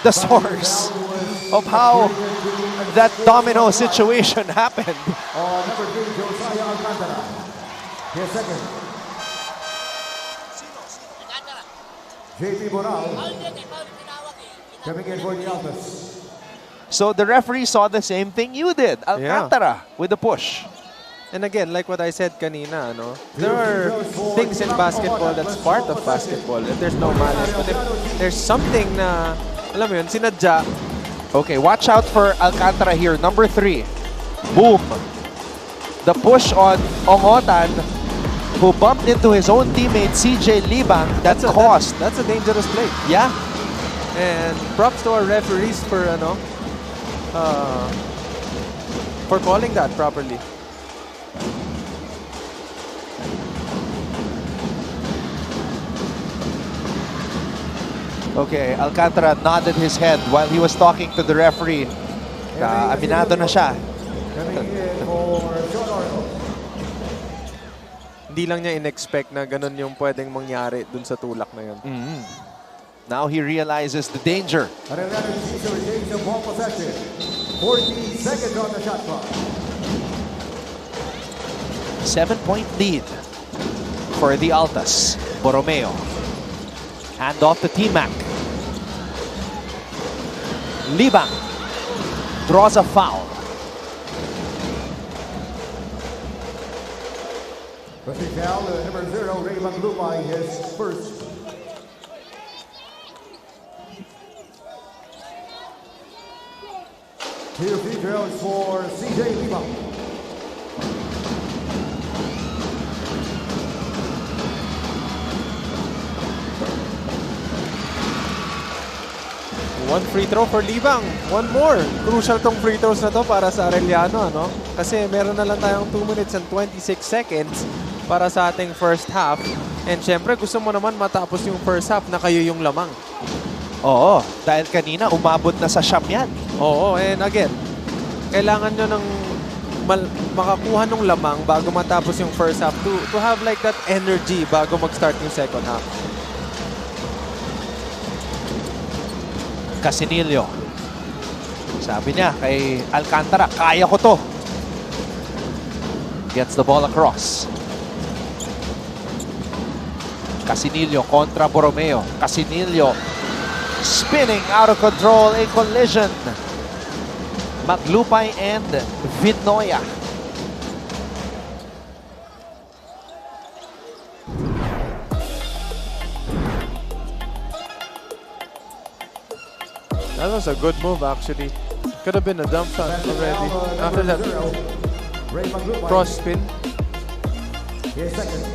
the source of how that domino situation happened. Number 3, Josiah Alcantara. His second. JP Boral. Coming in for the Altas. So the referee saw the same thing you did. Alcantara with the push. And again, like what I said kanina, no? There are things in basketball that's part of basketball. If there's no malice, but if there's something na, alam mo yun, sinadya. Okay, watch out for Alcantara here. Number 3. Boom. The push on Ongotan, who bumped into his own teammate, CJ Libang. That's a dangerous play. Yeah. And props to our referees for, for calling that properly. Okay, Alcantara nodded his head while he was talking to the referee. Aminado na siya. Hindi lang niya in-expect na ganun yung pwedeng mangyari dun sa tulak na yun. Now he realizes the danger. Arellano Chiefs retains the ball possession. 14 seconds on the shot clock. 7-point lead for the Altas. Borromeo. Hand off to T-Mac. Libang draws a foul. Rushing foul, number 0, Raymond Lumay, his first. Two free throws for CJ Libang. One free throw for Libang. One more. Crucial tong free throws na to para sa Arellano, ano? Kasi meron na lang tayong 2 minutes and 26 seconds para sa ating first half. And syempre, gusto mo naman matapos yung first half na kayo yung lamang. Oo, dahil kanina umabot na sa siyam yan. Oo, and again, kailangan nyo ng makakuha ng lamang bago matapos yung first half to have like that energy bago mag-start yung second half. Casinillo. Sabi niya kay Alcantara, kaya ko to. Gets the ball across. Casinillo kontra Borromeo. Casinillo spinning out of control, a collision. Maglupay and Vinoya. That was a good move, actually. Could have been a dump shot already. After that cross spin. His second.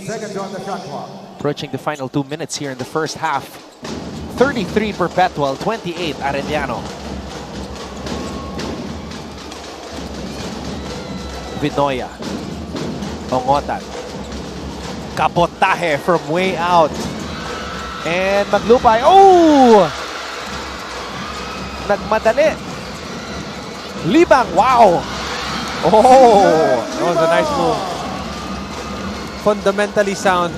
Seconds on the shot clock. Approaching the final 2 minutes here in the first half. 33 Perpetual, 28 Arellano. Vinoya. Ongotan. Kabotahe from way out. And Maglupay. Oh! Nagmadali. Libang. Wow! Oh! That was a nice move. Fundamentally sound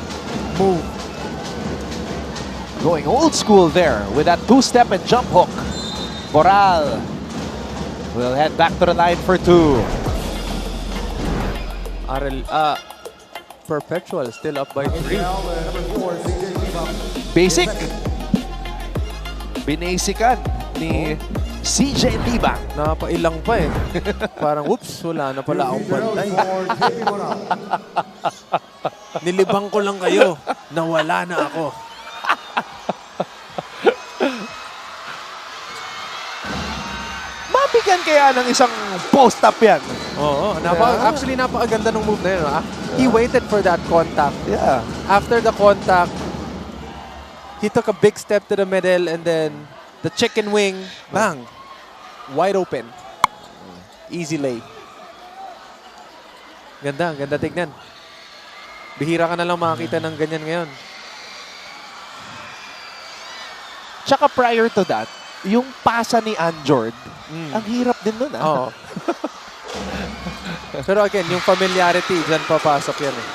move. Going old school there with that two-step and jump hook. Boral will head back to the line for 2. Perpetual still up by 3. Number 4, CJ Libang. Basic. Binasican ni CJ Libang. Napailang pa eh. Parang, whoops, wala na pala akong bantay. Nilibang ko lang kayo. Nawala na ako. Mabigyan kaya ng isang post-up yan. Oo, actually napakaganda ng move na yun. He waited for that contact. Yeah. After the contact, he took a big step to the middle and then the chicken wing, bang! Wide open. Easy lay. Ganda tignan. Bihira ka na lang makakita ng ganyan ngayon. Tsaka prior to that, yung pasa ni Anjord, ang hirap din nun. Oo. Pero again, yung familiarity, dyan papasok yan eh.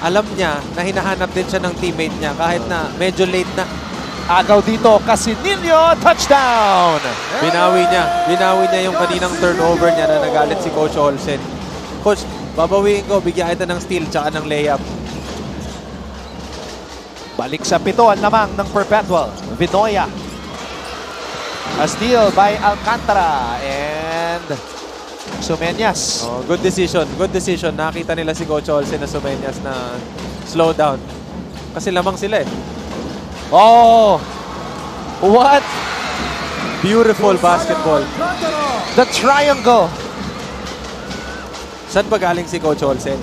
Alam niya na hinahanap din siya ng teammate niya kahit na medyo late na. Agaw dito, Casinillo, touchdown! Binawi niya yung kaninang turnover niya na nagalit si Coach Olsen. Coach, babawiin ko, bigyan kita ng steal tsaka ng layup. Balik sa pituan lamang ng Perpetual. Vinoya. A steal by Alcantara and Sumeñas. Oh, good decision. Nakita nila si Coach Olsen na Sumeñas na slow down. Kasi lamang sila eh. Oh! What? Beautiful basketball. The triangle. Saan ba galing si Coach Olsen?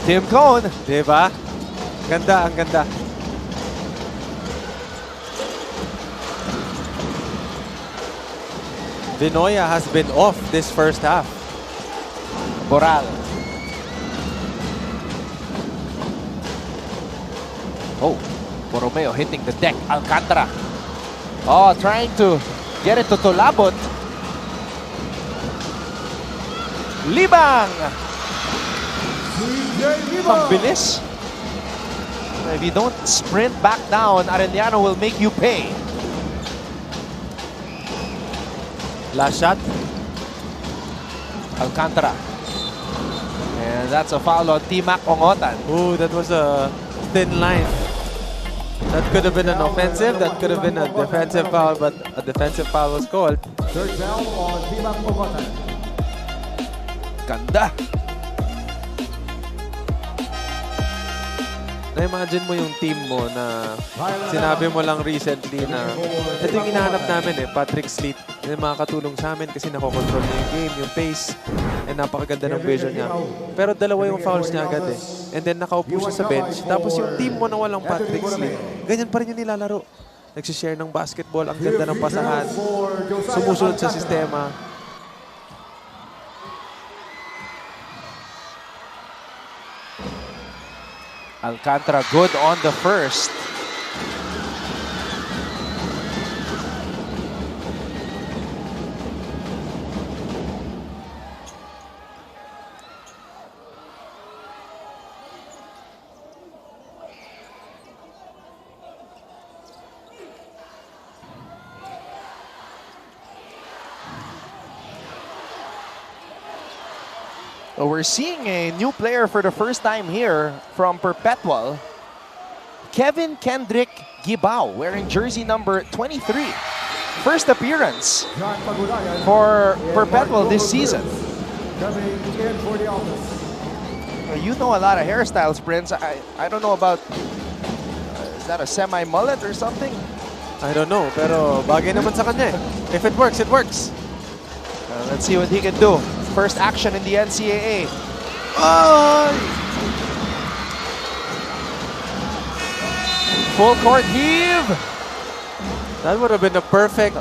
Tim Cone. Diba? Ang ganda. Vinoya has been off this first half. Boral. Oh, Borromeo hitting the deck. Alcantara. Oh, trying to get it to Tolabot. Libang. Ang bilis. If you don't sprint back down, Arellano will make you pay. Last shot. Alcantara. And that's a foul on T-Mac Ongotan. Ooh, that was a thin line. That could have been an offensive, that could have been a defensive foul, but a defensive foul was called. Third down on T-Mac Ongotan. Ganda. Na-imagine mo yung team mo na sinabi mo lang recently na ito yung hinahanap namin eh, Patrick Sleet. Yung makakatulong sa amin kasi nakokontrol niya yung game, yung pace, and napakaganda ng vision niya. Pero dalawa yung fouls niya agad eh. And then nakaupo siya sa bench. Tapos yung team mo na walang Patrick Sleet, ganyan pa rin yung nilalaro. Nagsishare ng basketball, ang ganda ng pasahan, sumusunod sa sistema. Alcantara good on the first. We're seeing a new player for the first time here from Perpetual. Kevin Kendrick Gibao, wearing jersey number 23. First appearance for Perpetual this season. Coming in for the Altas. You know a lot of hairstyles, Prince. I don't know about... is that a semi-mullet or something? I don't know, pero bagay naman sa kanya eh. If it works, it works. Let's see what he can do. First action in the NCAA. Oh! Full court heave. That would have been a perfect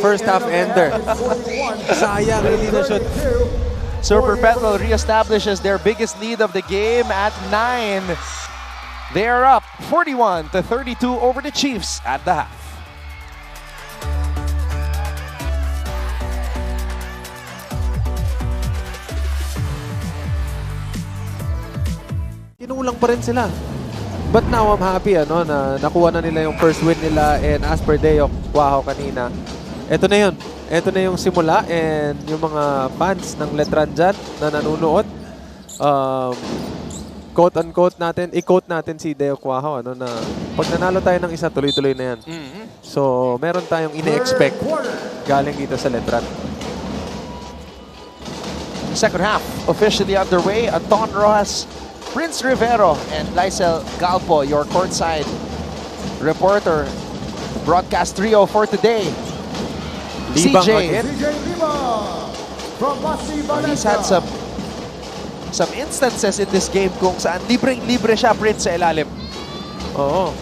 first half ender. Sayang, hindi na shoot. So Perpetual reestablishes their biggest lead of the game at 9. They are up 41-32 over the Chiefs at the half. Kinulang pa rin sila. But now I'm happy na nakuha na nila yung first win nila, and as per Deo Waho kanina, eto na yun. Eto na yung simula, and yung mga fans ng Letran dyan na nanunood, quote-unquote natin, i-quote natin si Deo Cuajo, ano, na pag nanalo tayo ng isa, tuloy-tuloy na yan. So, meron tayong ine-expect galing dito sa Letran. Second half officially underway. Anton Rojas, Prince Rivero, and Lysel Galpo, your courtside reporter. Broadcast trio for today. Libang CJ. again. CJ Lima from Basi He's had Valencia. some instances in this game kung saan libreng-libre siya, Prince, sa ilalim. Oo.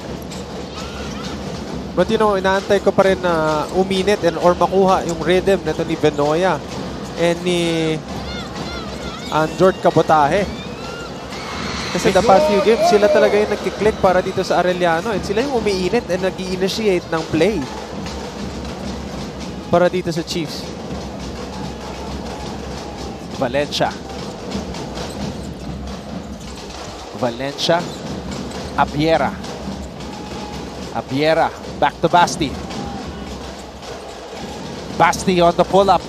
But you know, inaantay ko pa rin na uminit or makuha yung rhythm nito ni Benoya and ni Anjord Cabotaje. Kasi the past few games, sila talaga yung nagkiklik para dito sa Arellano and sila yung umiinit and nag-i-initiate ng play para dito sa Chiefs. Valencia, Abiera, back to Basti. Basti on the pull-up.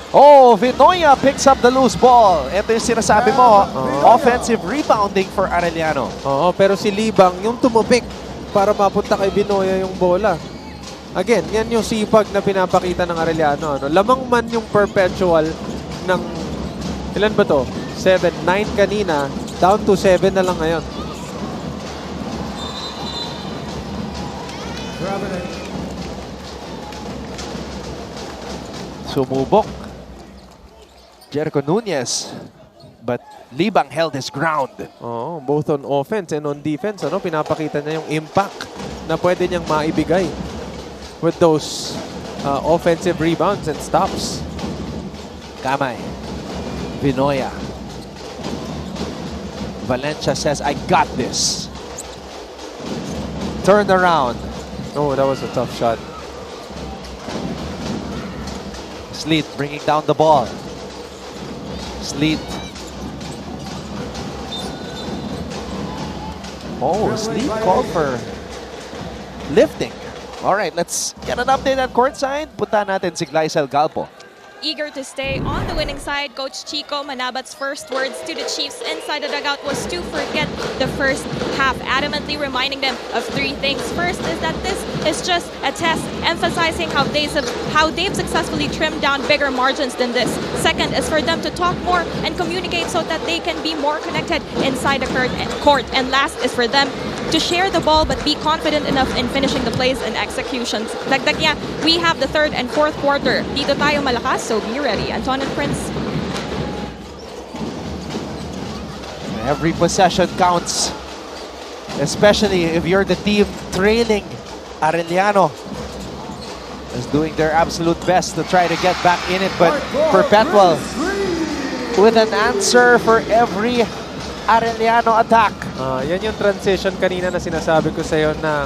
Oh, Vinoya picks up the loose ball. Ito yung sinasabi mo, offensive rebounding for Arellano. Oo, pero si Libang yung tumupik para mapunta kay Binoya yung bola. Again, yan yung sipag na pinapakita ng Arellano. Ano? Lamang man yung Perpetual ng, ilan ba to? 7, 9 kanina, down to 7 na lang ngayon. Sumubok Jericho Nunez, but Libang held his ground. Oo, both on offense and on defense, ano, pinapakita niya yung impact na pwede niyang maibigay with those offensive rebounds and stops. Kamay, Vinoya. Valencia says, I got this. Turn around. Oh, that was a tough shot. Sleet bringing down the ball. Sleet. Oh, Sleet called for lifting. All right, let's get an update at courtside. Punta natin si Lysel Galpo. Eager to stay on the winning side, Coach Chico Manabat's first words to the Chiefs inside the dugout was to forget the first half, adamantly reminding them of 3 things. First is that this is just a test, emphasizing how they've successfully trimmed down bigger margins than this. Second is for them to talk more and communicate so that they can be more connected inside the court. And last is for them to share the ball but be confident enough in finishing the plays and executions. Dagdag niya, we have the third and fourth quarter. Dito tayo malakas, so be ready. Anton and Prince. Every possession counts, especially if you're the team trailing. Arellano is doing their absolute best to try to get back in it, but Perpetual with an answer for every Arellano attack. Yan yung transition kanina na sinasabi ko sa'yo na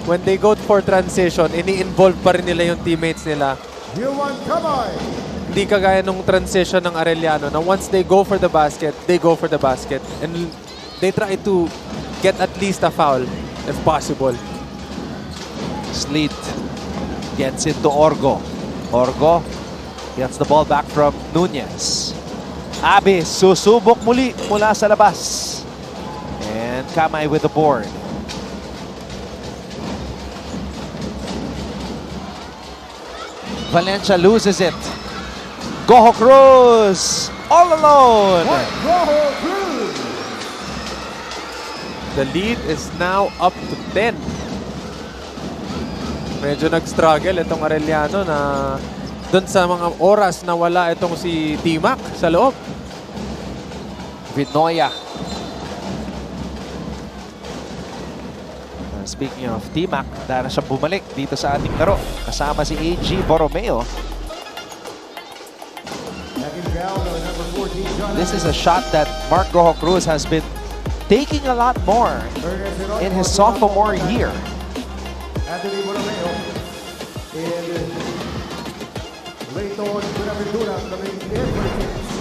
when they go for transition, ini-involve pa rin nila yung teammates nila. Hindi kagaya nung transition ng Arellano na once they go for the basket, they go for the basket. And they try to get at least a foul if possible. Sleet gets it to Orgo. Orgo gets the ball back from Nunez. Abis susubok muli mula sa labas. And Kamay with the board. Valencia loses it. Goho Cruz all alone. The lead is now up to 10. Medyo nag-struggle itong Arellano na doon sa mga oras na wala itong si T-Mac sa loob. Vinoya. Speaking of T-Mac, dahil na siyang bumalik dito sa ating laro. Kasama si AG Borromeo. This is a shot that Mark Goho Cruz has been taking a lot more in his sophomore year. Anthony Borromeo and Layton Buenaventura coming in for the Kings.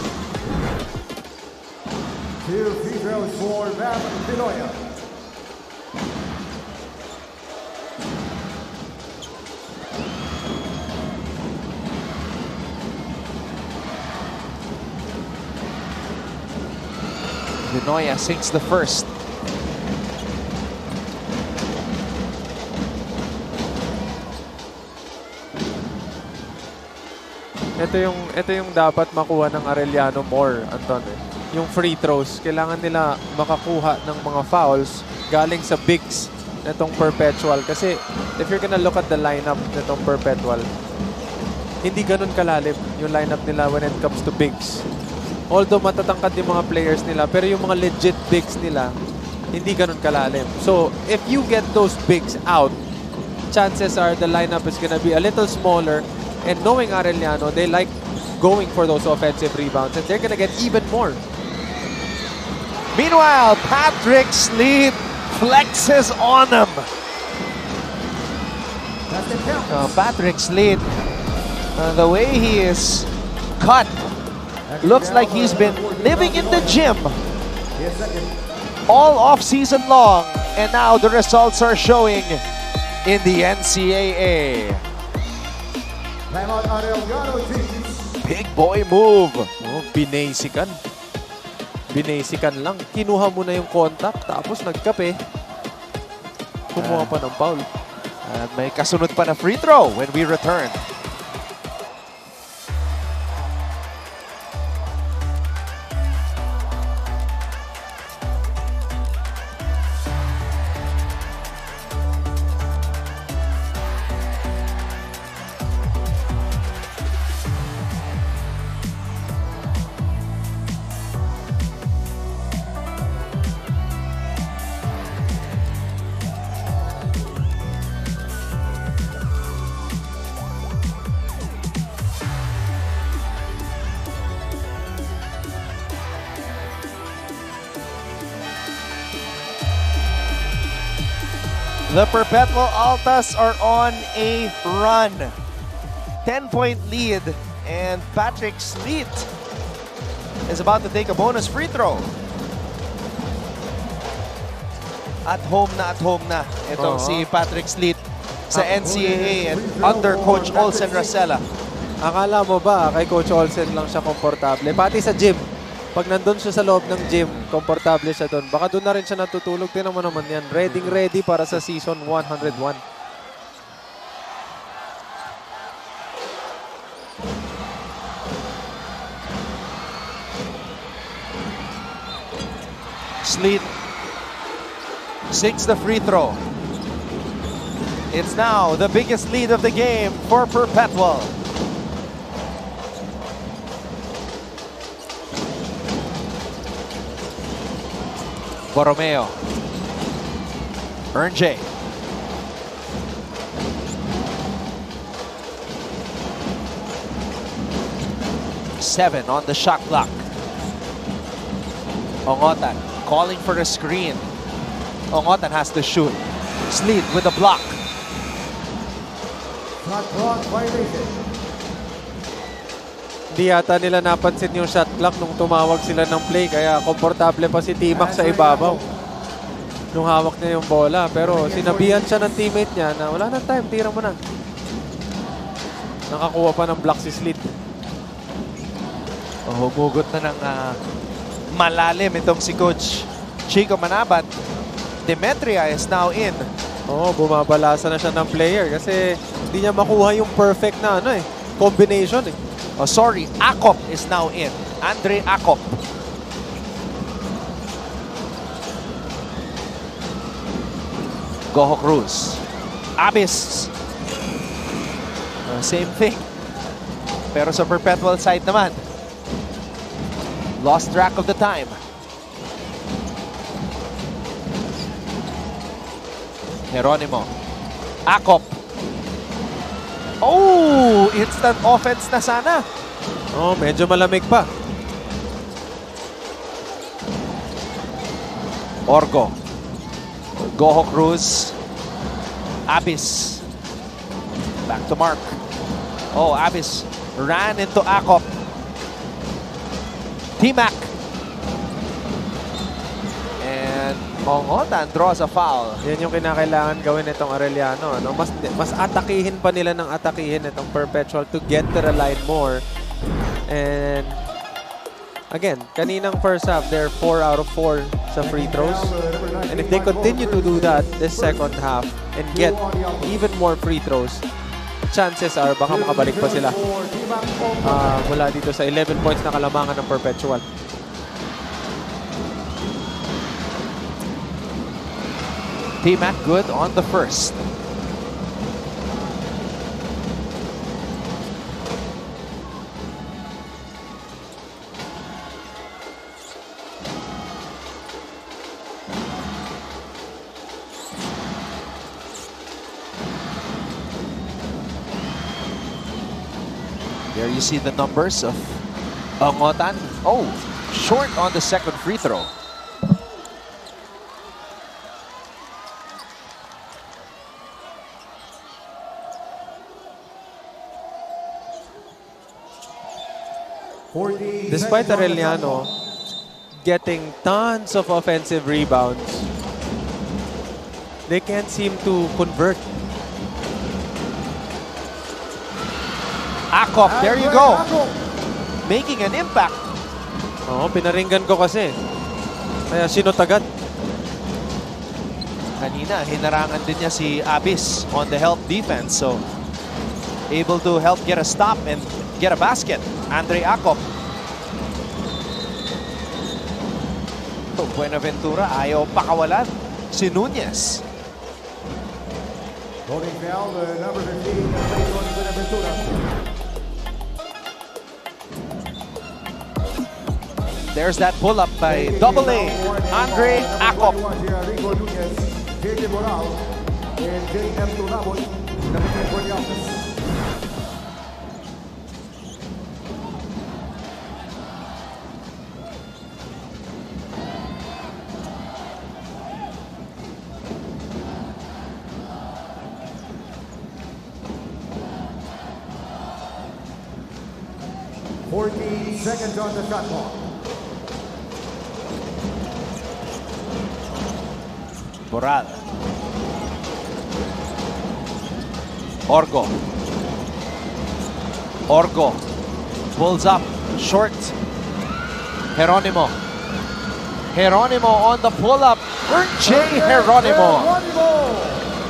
2 free throws for Bam Vinoya. Pinoya sinks the first. Ito yung dapat makuha ng Arellano more, Anton. Yung free throws, kailangan nila makakuha ng mga fouls galing sa bigs nitong Perpetual. Kasi if you're gonna look at the lineup nitong Perpetual, hindi ganun kalalim yung lineup nila when it comes to bigs. Although matatangkad yung mga players nila, pero yung mga legit bigs nila, hindi ganun kalalim. So if you get those bigs out, chances are the lineup is gonna be a little smaller. And knowing Arellano, they like going for those offensive rebounds, and they're gonna get even more. Meanwhile, Patrick Sleet flexes on him. Patrick Sleet, the way he is cut, looks like he's been living in the gym all off-season long, and now the results are showing in the NCAA. Timeout Arellano Chiefs. Big boy move. Oh, binasican. Binasican lang. Kinuha mo na yung contact, tapos nagkape. Kumuha pa ng foul. At may kasunod pa na free throw when we return. The Perpetual Altas are on a run. 10-point lead, and Patrick Sleet is about to take a bonus free throw. At home na itong si Patrick Sleet sa NCAA and under Coach Olsen Racela. Akala mo ba kay Coach Olsen lang siya komportable? Pati sa gym. Pag nandun siya sa loob ng gym, komportable siya doon. Baka doon na rin siya natutulog. Tingnan mo naman yan. Ready para sa season 101. Sleet sinks the free throw. It's now the biggest lead of the game for Perpetual. Borromeo. Ernjay. Seven on the shot clock. Ongotan calling for the screen. Ongotan has to shoot. Sleet with a block. Shot clock violation. Di yata nila napansin yung shot clock nung tumawag sila ng play. Kaya komportable pa si T-Mac sa ibabaw nung hawak niya yung bola. Pero sinabihan siya ng teammate niya na wala na time, tira mo na. Nakakuha pa ng block si Sleet. Humugot na ng malalim itong si Coach Chico Manabat. Demetria is now in. Bumabalasa na siya ng player kasi hindi niya makuha yung perfect na combination Akop is now in. Andre Akop. Goho Cruz. Abis. Same thing. Pero sa Perpetual side naman, lost track of the time. Geronimo. Akop. Instant offense na sana. Medyo malamig pa. Orgo. Goho Cruz. Abis. Back to Mark. Abis ran into Akop. T-Mac. And Ongotan draws a foul. Yan yung kinakailangan gawin itong Arellano. Mas atakihin pa nila ng atakihin itong Perpetual to get to the line more. And Again, kaninang first half, they're 4 out of 4 sa free throws. And if they continue to do that this second half and get even more free throws, chances are baka makabalik pa sila mula dito sa 11 points na kalamangan ng Perpetual. T-Mac good on the first. There you see the numbers of Ongotan. Oh, short on the second free throw. Despite Arellano getting tons of offensive rebounds, they can't seem to convert. Akop, there you go. Making an impact. Oo, pinaringgan ko kasi. Kaya sinutagad. Kanina, hinarangan din niya si Abis on the help defense. So, able to help get a stop and get a basket. Andre Akop. Buenaventura, ayaw pakawalan. Si Nunez. Voting foul, number 15, Buenaventura. There's that pull-up by AA, Andre Akop. JJ Moral and JM Turabon, number 10 for the Altas. Seconds on the shot clock. Boral. Orgo. Orgo. Pulls up. Short. Geronimo. Geronimo on the pull-up. Geronimo.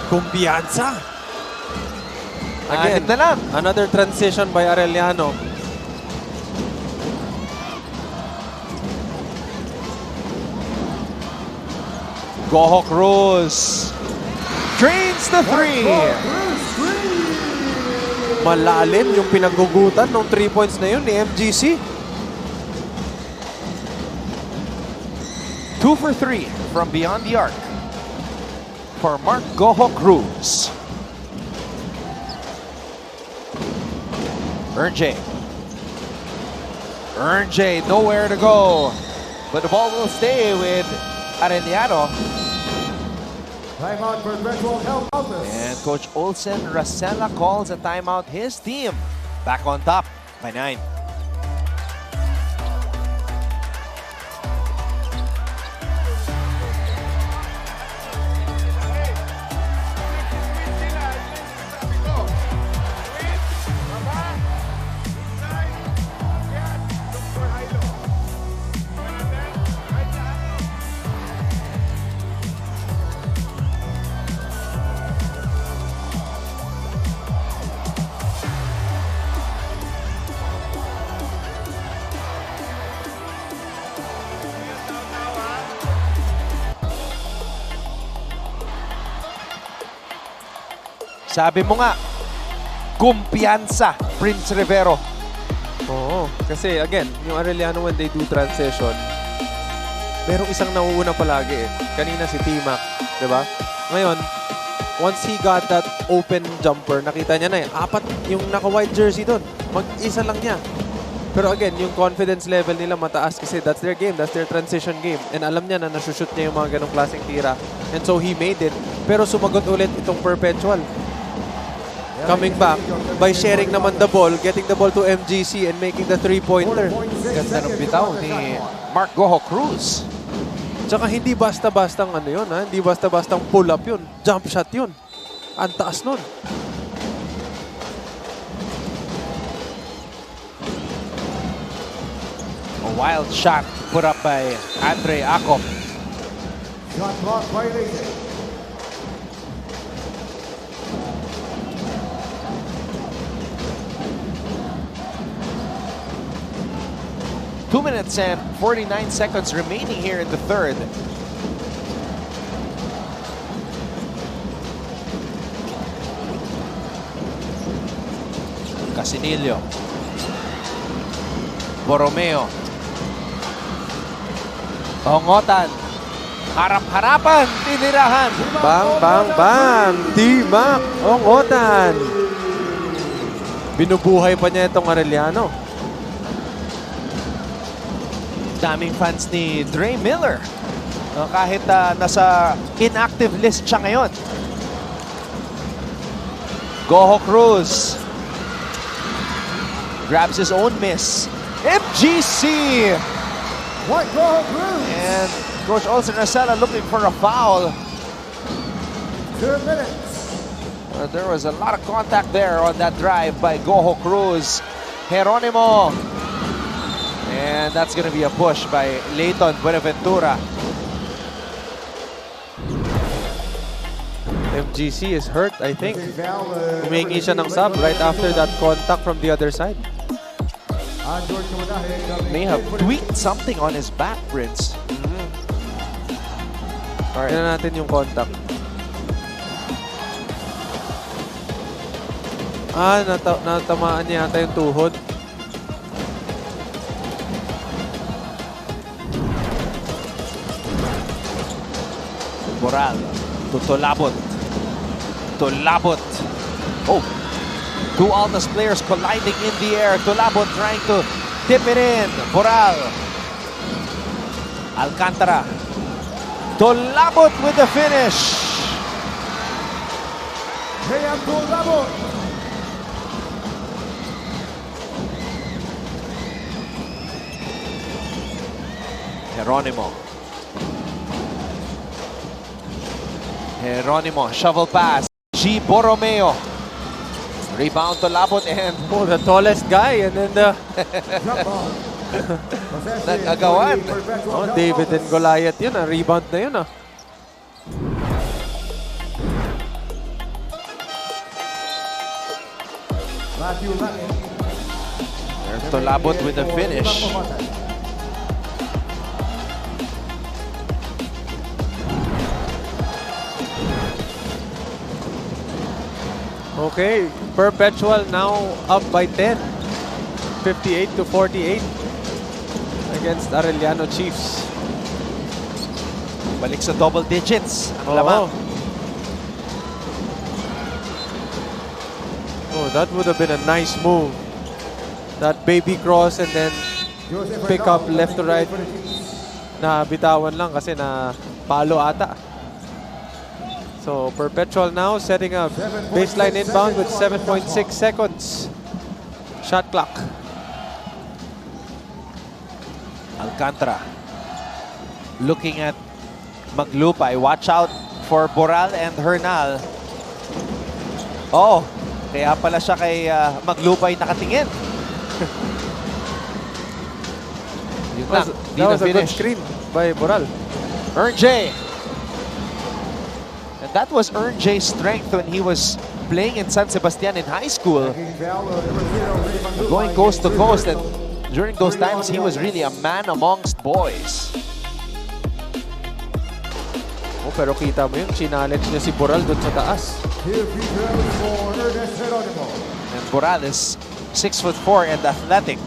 Kumpiyansa. Again, another transition by Arellano. Goho Cruz drains the three. Malalim yung pinaggugutan ng 3 points na yun ni MGC. 2 for 3 from beyond the arc for Mark Goho Cruz. Ernjay, nowhere to go, but the ball will stay with Arellano. Timeout for Perpetual Altas. And Coach Olsen Racela calls a timeout. His team back on top by 9. Sabi mo nga, kumpiyansa, Prince Rivero. Oo, kasi again, yung Arellano when they do transition, merong isang nauuna palagi eh. Kanina si T-Mac, di ba? Ngayon, once he got that open jumper, nakita niya na eh, 4 yung naka-white jersey doon. Mag-isa lang niya. Pero again, yung confidence level nila mataas kasi that's their game, that's their transition game. And alam niya na nasushoot niya yung mga ganong klaseng tira. And so he made it. Pero sumagot ulit itong Perpetual. Coming back by sharing naman the ball, getting the ball to MGC and making the three-pointer. Ganda ng bitaw ni Mark Goho Cruz. Tsaka hindi basta-bastang ano yun, ha? Hindi basta-bastang pull-up yun. Jump shot yun. Ang taas nun. Wild shot put up by Andre Akop. Shot clock violation. Two minutes and 49 seconds remaining here in the third. Casinillo. Borromeo. Ongotan. Harap-harapan. Tinirahan. Bang, bang, bang! T-Mac! Ongotan! Binubuhay pa niya itong Arellano. Daming fans ni Dre Miller. Kahit nasa inactive list siya ngayon. Goho Cruz. Grabs his own miss. MGC! White Goho Cruz. And Coach Olsen Racela looking for a foul. 2 minutes. There was a lot of contact there on that drive by Goho Cruz. Geronimo. And that's going to be a push by Leighton Buenaventura. MGC is hurt, I think. Humingi siya ng sub right after that contact from the other side. May have tweaked something on his back, Prince. Alright. Tignan natin yung contact. Natamaan niya yata yung tuhod. Moral to Tolabot. Tolabot. Oh, two Altas players colliding in the air. Tolabot trying to tip it in. Moral. Alcantara. Tolabot with the finish. Kaya Tolabot. Geronimo. Geronimo, shovel pass. G. Borromeo. Rebound to Labot and Oh, the tallest guy and then the Jump ball. Nagagawan. oh, David and Goliath yun. Rebound na yun. Matthew Latin. there's Tolabot with the finish. Okay, Perpetual now up by 10. 58-48 against Arellano Chiefs. Balik sa double digits. Ang Oo. lamang. Oh, that would have been a nice move. That baby cross and then pick up left to right. Na bitawan lang kasi na palo ata. So Perpetual now setting up baseline inbound with 7.6 seconds. Shot clock. Alcantara. Looking at Maglupay. Watch out for Boral and Hernal. Oh, kaya pala siya kay Maglupay nakatingin. Yun lang, di That na was a good finish. screen by Boral. Ern J. And that was Ern J's strength when he was playing in San Sebastian in high school. Going coast to coast, and during those times, he was really a man amongst boys. Oh, pero kita mo yun, challenge niya si Boral doon sa taas. And Boral is 6'4" and athletic.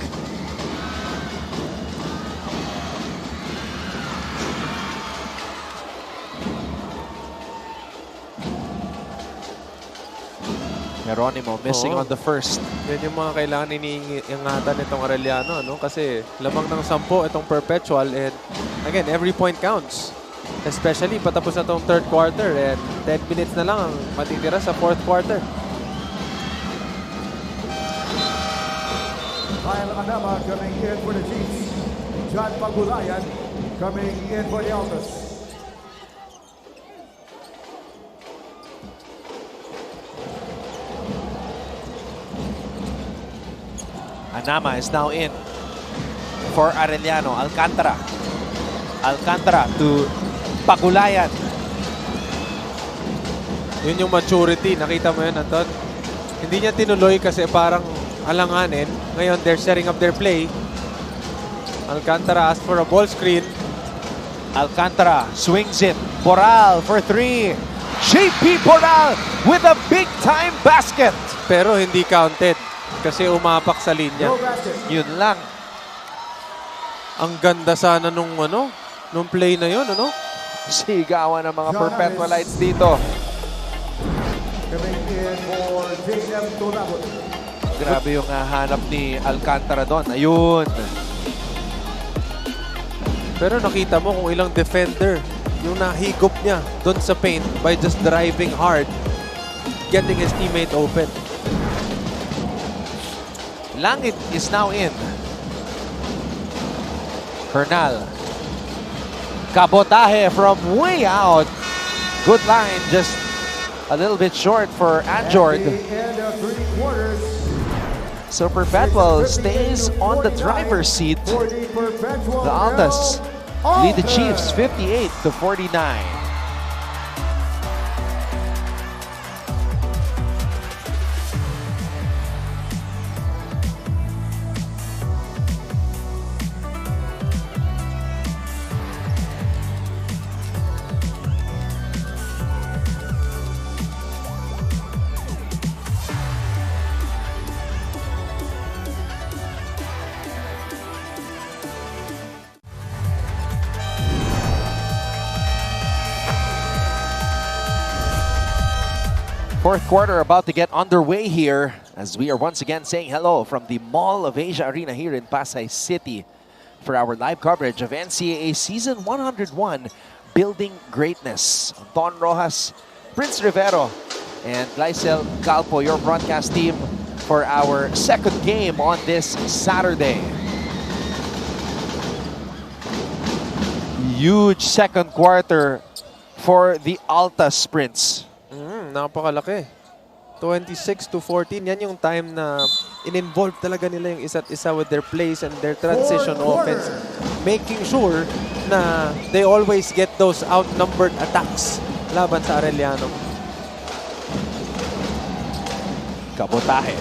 Geronimo missing Oo. on the first. Yan yung mga kailangan iniingatan nitong Arellano, ano? Kasi lamang ng 10 itong Perpetual and again, every point counts. Especially patapos na itong third quarter and 10 minutes na lang ang matitira sa fourth quarter. Kyle Anama coming in for the Chiefs. John Pagulayan coming in for the Altas. Anama is now in. for Arellano. Alcantara. Alcantara to Pagulayan. Yun yung maturity. Nakita mo yun, Anton? Hindi niya tinuloy kasi parang alanganin. Ngayon, they're setting up their play. Alcantara asked for a ball screen. Alcantara swings it. Boral for 3. JP Boral with a big-time basket. Pero hindi counted kasi umapak sa linya. No basket. Yun lang. Ang ganda sana nung play na yun, ano? Sigawan ng mga Perpetualites dito. Coming in for JM Tulabot. Grabe yung hanap ni Alcantara doon. Ayun. Pero nakita mo kung ilang defender yung nahigop niya doon sa paint by just driving hard, getting his teammate open. Langit is now in. Hernal. Cabotaje from way out. Good line, just a little bit short for Anjord. At the end of 3 quarters. So Perpetual stays on the driver's seat. For the Perpetual The Altas lead the Chiefs 58-49. Fourth quarter about to get underway here as we are once again saying hello from the Mall of Asia Arena here in Pasay City for our live coverage of NCAA Season 101, Building Greatness. Anton Rojas, Prince Rivero, and Glycel Calpo, your broadcast team for our second game on this Saturday. Huge second quarter for the Altas Prince. Napakalaki. 26-14. Yan yung time na in-involve talaga nila yung isa't isa with their plays and their transition offense. Making sure na they always get those outnumbered attacks laban sa Arellano. Cabotaje.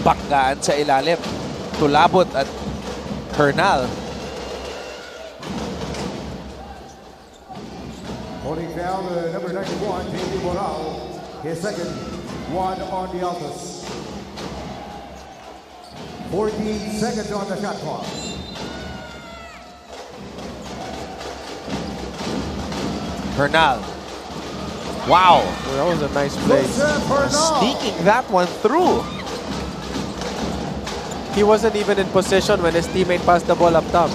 Bakgaan sa ilalim. Tulabot at Hernal. Holding down number 91, JP Boral. His second one on the Altas. 14 seconds on the shot clock. Hernal. Wow. Well, that was a nice play. Joseph Hernal. Sneaking that one through. He wasn't even in position when his teammate passed the ball up top.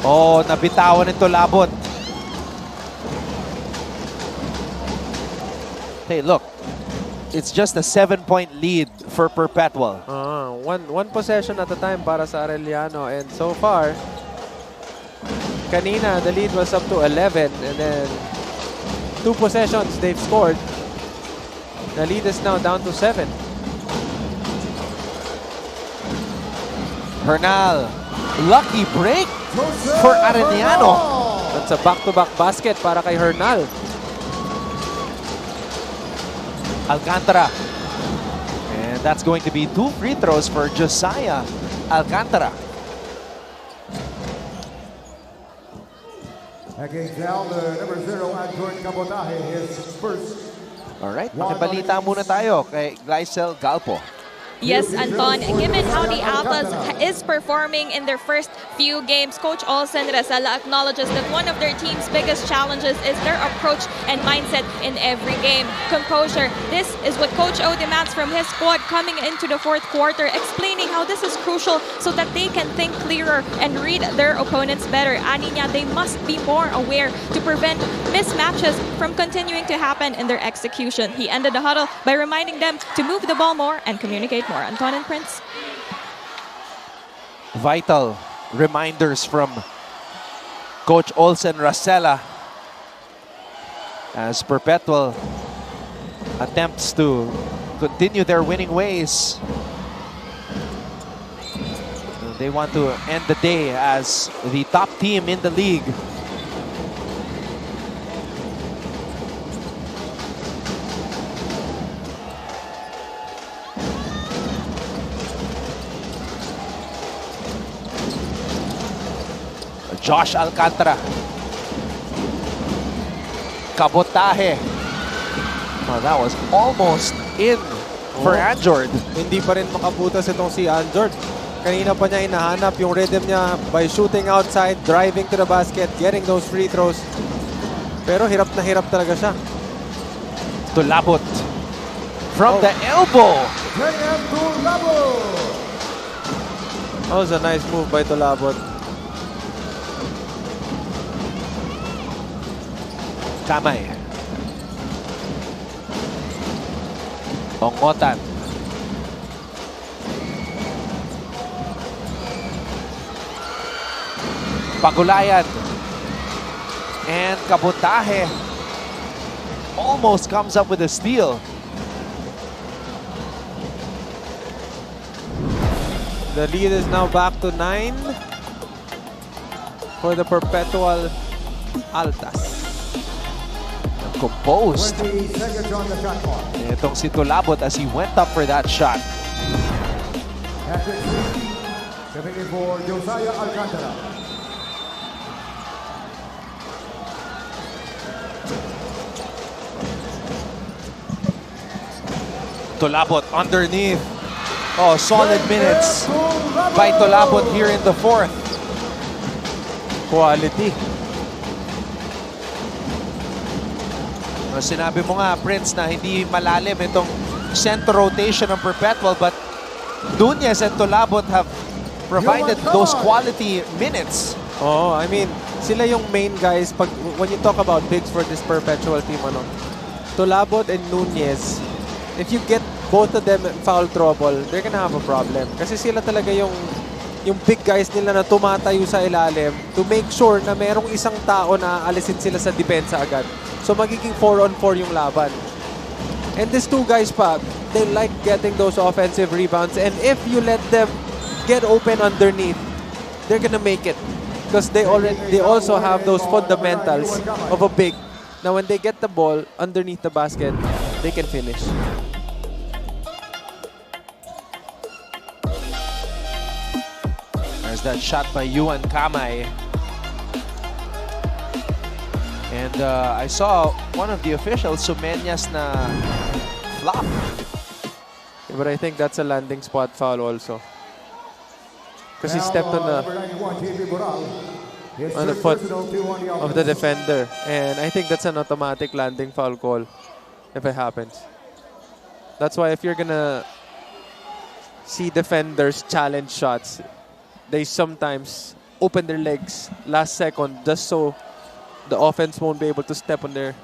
Oh, nabitawan ng Tulabot. Hey, look. It's just a 7-point lead for Perpetual. One possession at a time para sa Arellano. And so far, kanina, the lead was up to 11. And then, 2 possessions they've scored. The lead is now down to 7. Hernal. Lucky break for Arellano. That's a back-to-back basket para kay Hernal. Alcantara. And that's going to be 2 free throws for Josiah Alcantara. Again, down the number 0, Anjord Cabotaje, his first. All right, makibalita muna tayo kay Glycel Calpo. Yes, Anton, given how the Altas is performing in their first few games, Coach Olsen Rasela acknowledges that one of their team's biggest challenges is their approach and mindset in every game. Composure. This is what Coach O demands from his squad coming into the fourth quarter, explaining how this is crucial so that they can think clearer and read their opponents better. Aninya, they must be more aware to prevent mismatches from continuing to happen in their execution. He ended the huddle by reminding them to move the ball more and communicate more. Anton and Prince. Vital reminders from Coach Olsen Rasela as Perpetual attempts to continue their winning ways. They want to end the day as the top team in the league. Josh Alcantara. Kabotahe. Oh, that was almost in for Anjord. Hindi pa rin makabutas itong si Anjord. Kanina pa niya hinahanap yung rhythm niya by shooting outside, driving to the basket, getting those free throws. Pero hirap na hirap talaga siya. Tulabot from the elbow. That was a nice move by Tulabot. Kamay. Ongotan. Pagulayan. And Kabotahe almost comes up with a steal. The lead is now back to 9 for the Perpetual Altas. Composed. 20 seconds on the shot clock. Itong si Tulabot as he went up for that shot. Patrick coming in for Josiah Alcantara. Tulabot underneath. Oh, solid minutes by Tulabot here in the fourth. Quality. Sinabi mo nga, Prince, na hindi malalim itong center rotation ng Perpetual, but Nunez and Tulabot have provided those quality minutes. Oh, I mean, sila yung main guys pag when you talk about bigs for this Perpetual team, ano. Tulabot and Nunez, if you get both of them in foul trouble, they're gonna have a problem. Kasi sila talaga yung big guys nila na tumatayo sa ilalim to make sure na merong isang tao na alisin sila sa depensa agad. So magiging 4-on-4 yung laban. And these two guys pa, they like getting those offensive rebounds. And if you let them get open underneath, they're gonna make it. Because they also have those fundamentals of a big. Now when they get the ball underneath the basket, they can finish. There's that shot by Yuan Kamay. And I saw one of the officials, Sumenyas, na flop. Yeah, but I think that's a landing spot foul also. Because he stepped on the foot of the defender. And I think that's an automatic landing foul call if it happens. That's why if you're gonna see defenders challenge shots, they sometimes open their legs last second just so the offense won't be able to step on their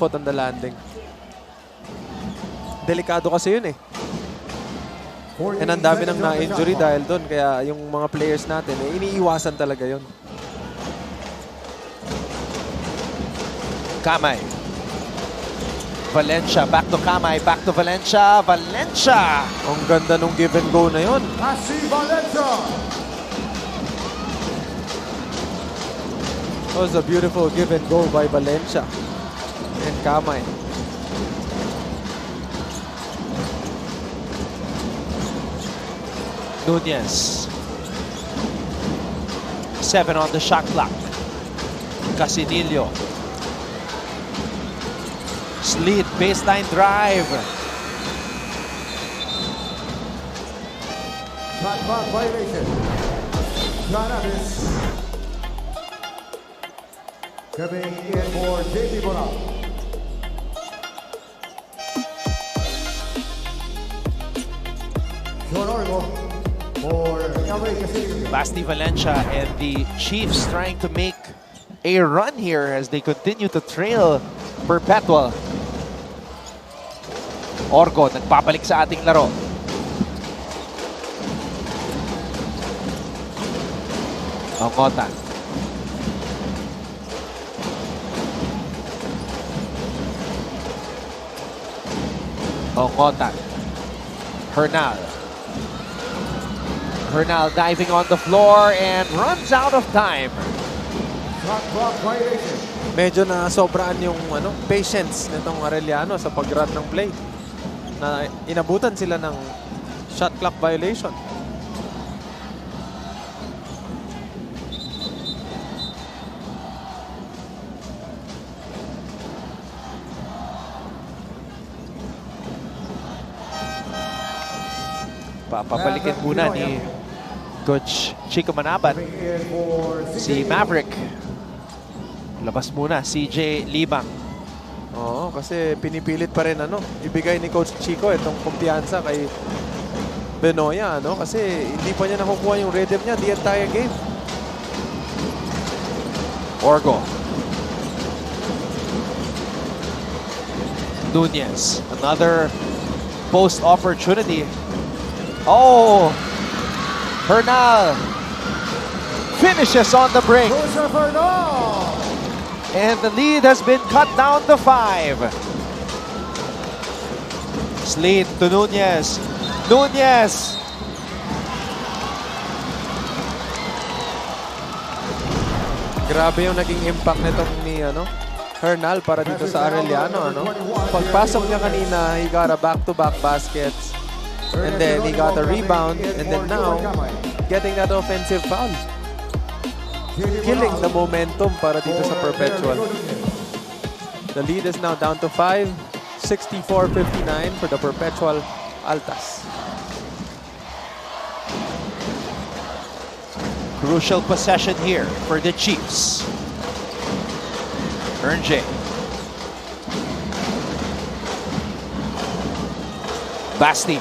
foot on the landing. Delikado kasi yun eh. And ang dami nang na-injury dahil doon. Kaya yung mga players natin, iniiwasan talaga yun. Kamay. Valencia, back to Kamay, back to Valencia. Valencia! Ang ganda nung give and go na yun. Valencia. That was a beautiful give and go by Valencia and Kamay. Nunez. 7 on the shot clock. Casinillo. Sleet, baseline drive. Shot clock violation. Jonavis. Coming in for JP Boral. Basti Valencia and the Chiefs trying to make a run here as they continue to trail Perpetual. Orgo, nagpapalik sa ating laro. Ongotan. Ongotan. Hernal. Bernal diving on the floor and runs out of time. Shot clock violation. Medyo na sobraan yung patience nitong Arellano sa pag-run ng play. Na inabutan sila ng shot clock violation. Papabalikin muna ni Coach Chico Manabat si Maverick. Labas muna, CJ Libang. Oo, kasi pinipilit pa rin ibigay ni Coach Chico itong kumpiyansa kay Benoya, kasi hindi pa niya nakukuha yung rhythm niya the entire game. Orgo. Nunez, another post opportunity. Oh, Bernal finishes on the break. And the lead has been cut down to 5. Sleet to Nunez. Nunez. Grabe yung naging impact nitong ni Bernal para dito sa Arellano. Pagpasok niya kanina, he got a back-to-back baskets. And then he got a rebound. And then now, getting that offensive foul. Killing the momentum para dito sa Perpetual. The lead is now down to 5. 64-59 for the Perpetual Altas. Crucial possession here for the Chiefs. Ernje. Basti.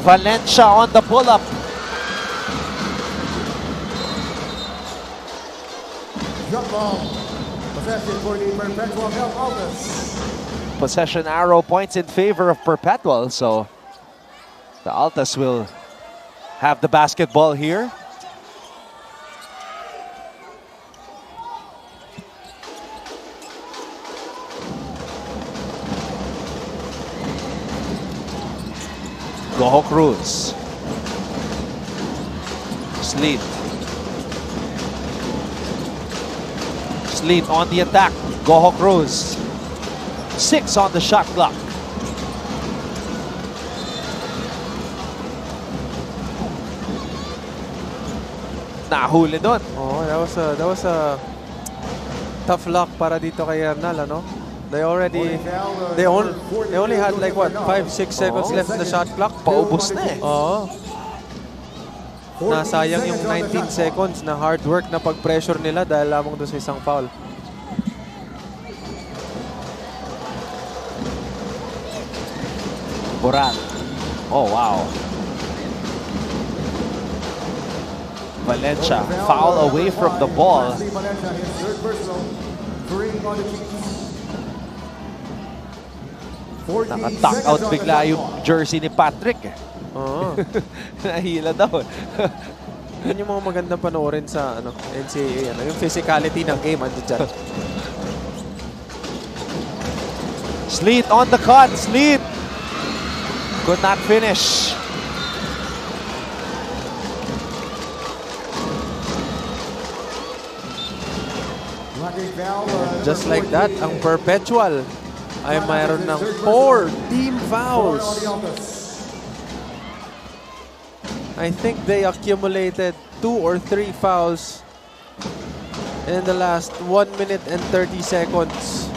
Valencia on the pull-up. Jump ball. Possession for the Perpetual Altas. Possession arrow points in favor of Perpetual, so the Altas will have the basketball here. Goho Cruz. Sleet. Sleet on the attack. Goho Cruz. 6 on the shot clock. Nahuli doon. Oh, that was a tough luck para dito kay Hernal, They only had like what 5-6 seconds left in the shot clock. Paubos na eh. Oo. Nasayang yung 19 seconds na hard work na pag-pressure nila dahil lamang doon sa isang foul. Boran. Oh, wow. Valencia foul away from the ball. Naka-tuck out bigla yung jersey ni Patrick. Oo. Nahila daw. Yan yung mga magandang panoorin sa NCAA. Yung physicality ng game dyan. Sleet on the cut. Sleet could not finish. Just like that, ang Perpetual ay mayroon ng 4 team fouls. I think they accumulated 2 or 3 fouls in the last 1 minute and 30 seconds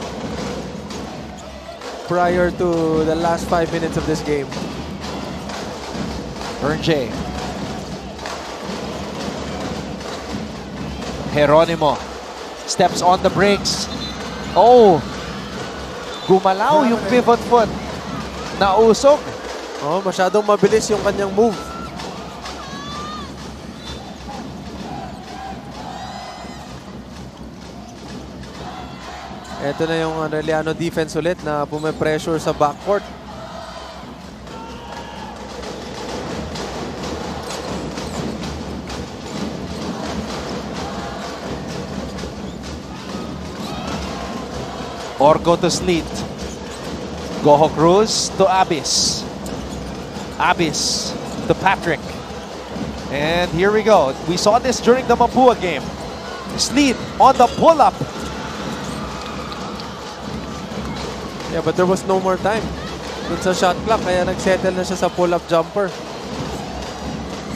prior to the last 5 minutes of this game. Ernje. Geronimo steps on the brakes. Oh! Gumalaw yung pivot foot. Nausok. Oh, masyadong mabilis yung kanyang move. Ito na yung Arellano defense ulit na pume-pressure sa backcourt. Orgo to Sleet. Goho Cruz to Abyss. Abyss to Patrick. And here we go. We saw this during the Mapua game. Sleet on the pull-up. Yeah, but there was no more time. Dun sa shot clock, kaya nagsettle na siya sa pull-up jumper.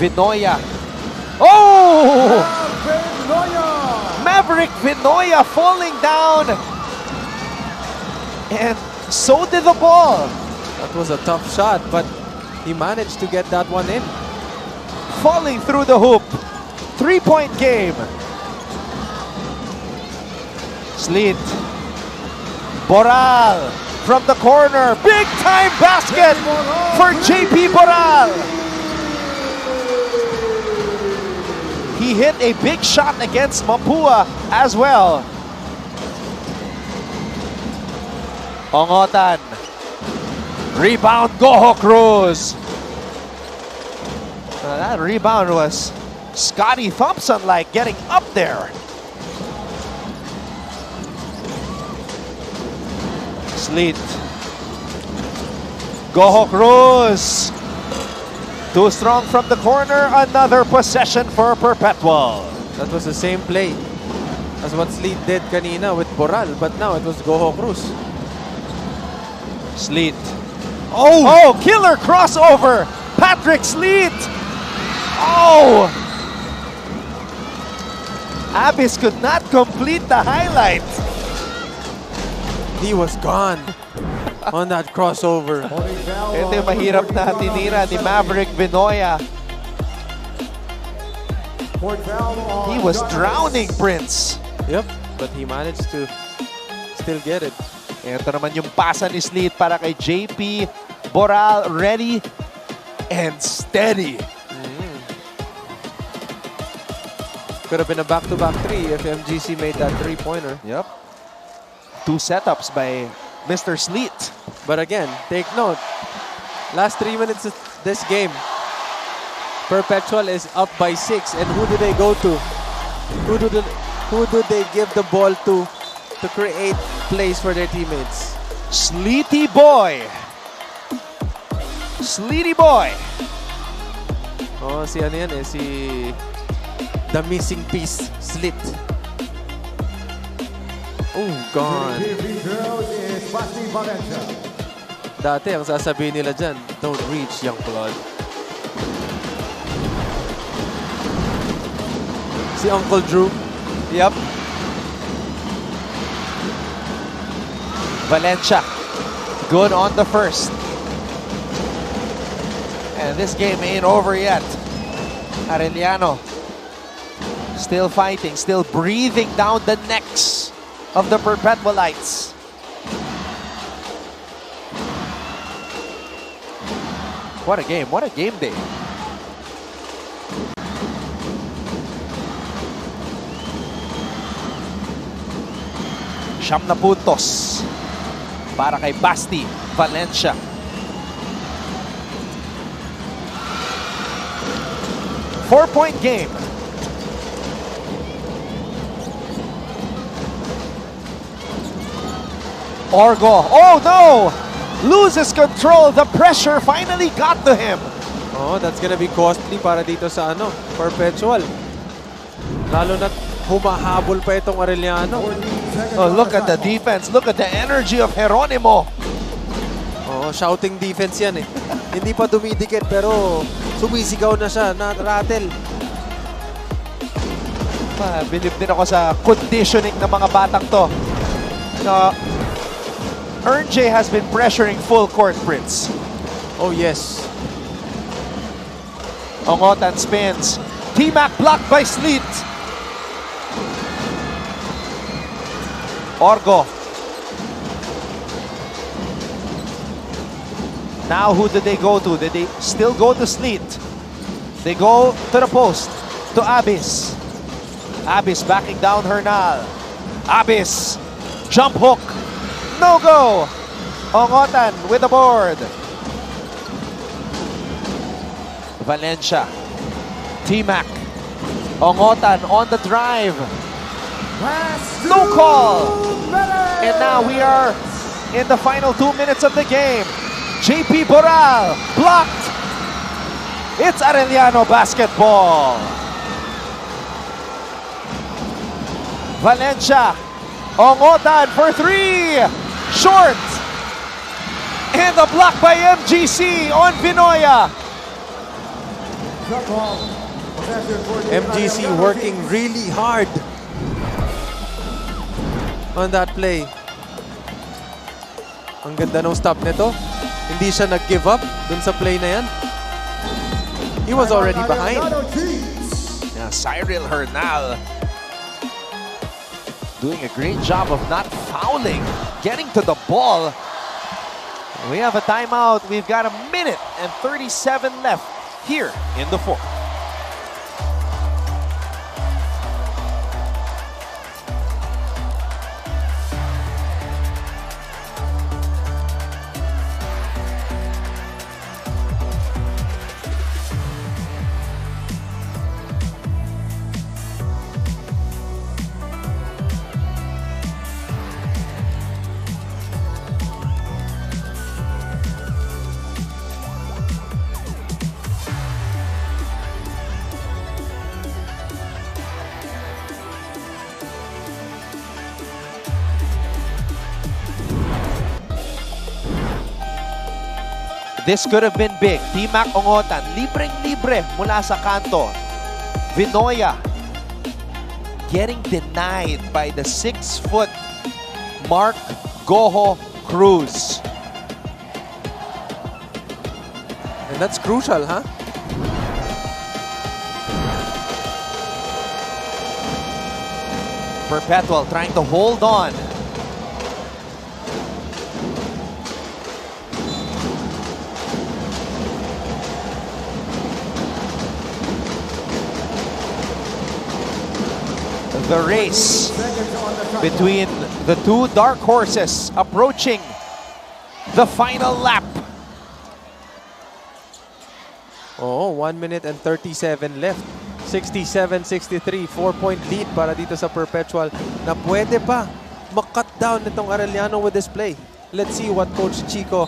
Vinoya. Oh! Vinoya! Maverick Vinoya falling down. And so did the ball. That was a tough shot, but he managed to get that one in. Falling through the hoop. 3-point game. Sleet. Boral from the corner. Big time basket for JP Boral. He hit a big shot against Mapua as well. Ongotan. Rebound, Goho Cruz. That rebound was Scotty Thompson-like, getting up there. Sleet. Goho Cruz. Too strong from the corner. Another possession for Perpetual. That was the same play as what Sleet did kanina with Boral, but now it was Goho Cruz. Sleet. Oh, killer crossover. Patrick Sleet. Oh! Abyss could not complete the highlight. He was gone on that crossover. Ito yung mahirap na tinira ni Maverick Vinoya. He was drowning, Prince. Yep, but he managed to still get it. Ito naman yung pasa ni Sleet para kay JP Boral. Ready and steady. Could have been a back-to-back three if MGC made that three-pointer. Yep. 2 setups by Mr. Sleet. But again, take note, last 3 minutes of this game, Perpetual is up by 6. And who do they go to? Who do they give the ball to create plays for their teammates? Sleety Boy. Sleety Boy. Oh, si ano yan eh, si the missing piece, Slit. Oh, gone. Dati, ang sasabihin nila dyan, don't reach, young blood. Si Uncle Drew. Yep. Valencia. Good on the first. And this game ain't over yet. Arellano still fighting, still breathing down the necks of the Perpetualites. What a game day. Siyam na puntos para kay Basti Valencia. Four-point game. Orgo. Oh no! Loses control. The pressure finally got to him. Oh, that's gonna be costly para dito sa Perpetual. Lalo na humahabol pa itong Arellano. Oh, look at the defense. Look at the energy of Geronimo. Oh, shouting defense yan eh. Hindi pa dumidikit pero sumisigaw na siya, na-rattle. Believe din ako sa conditioning ng mga batang to. Ern J has been pressuring full court, Prince. Oh, yes. Ongotan spins. T-Mac blocked by Sleet. Orgo. Now who did they go to? Did they still go to Sleet? They go to the post, to Abyss. Abyss backing down Hernal. Abyss. Jump hook. No go. Ongotan with the board. Valencia. T-Mac. Ongotan on the drive. No call. And now we are in the final 2 minutes of the game. JP Boral blocked. It's Arellano basketball. Valencia. Ongotan for three. Short. And the block by MGC on Vinoya. Shot ball. Possession for the MGC Arellano working Chiefs. really hard on that play. Ang ganda ng stop nito. Hindi siya nag-give up dun sa play na yan. He was already behind. Arellano Chiefs. Yeah, Cyril Hernal doing a great job of not fouling, getting to the ball. We have a timeout. We've got a minute and 37 left here in the fourth. This could have been big. T-Mac Ongotan, libreng-libre mula sa kanto. Vinoya getting denied by the 6-foot Mark Goho Cruz. And that's crucial, huh? Perpetual trying to hold on. The race between the two dark horses approaching the final lap. Oh, 1 minute and 37 left. 67-63, 4-point lead para dito sa Perpetual na pwede pa mag-cut down nitong Arellano with this play. Let's see what Coach Chico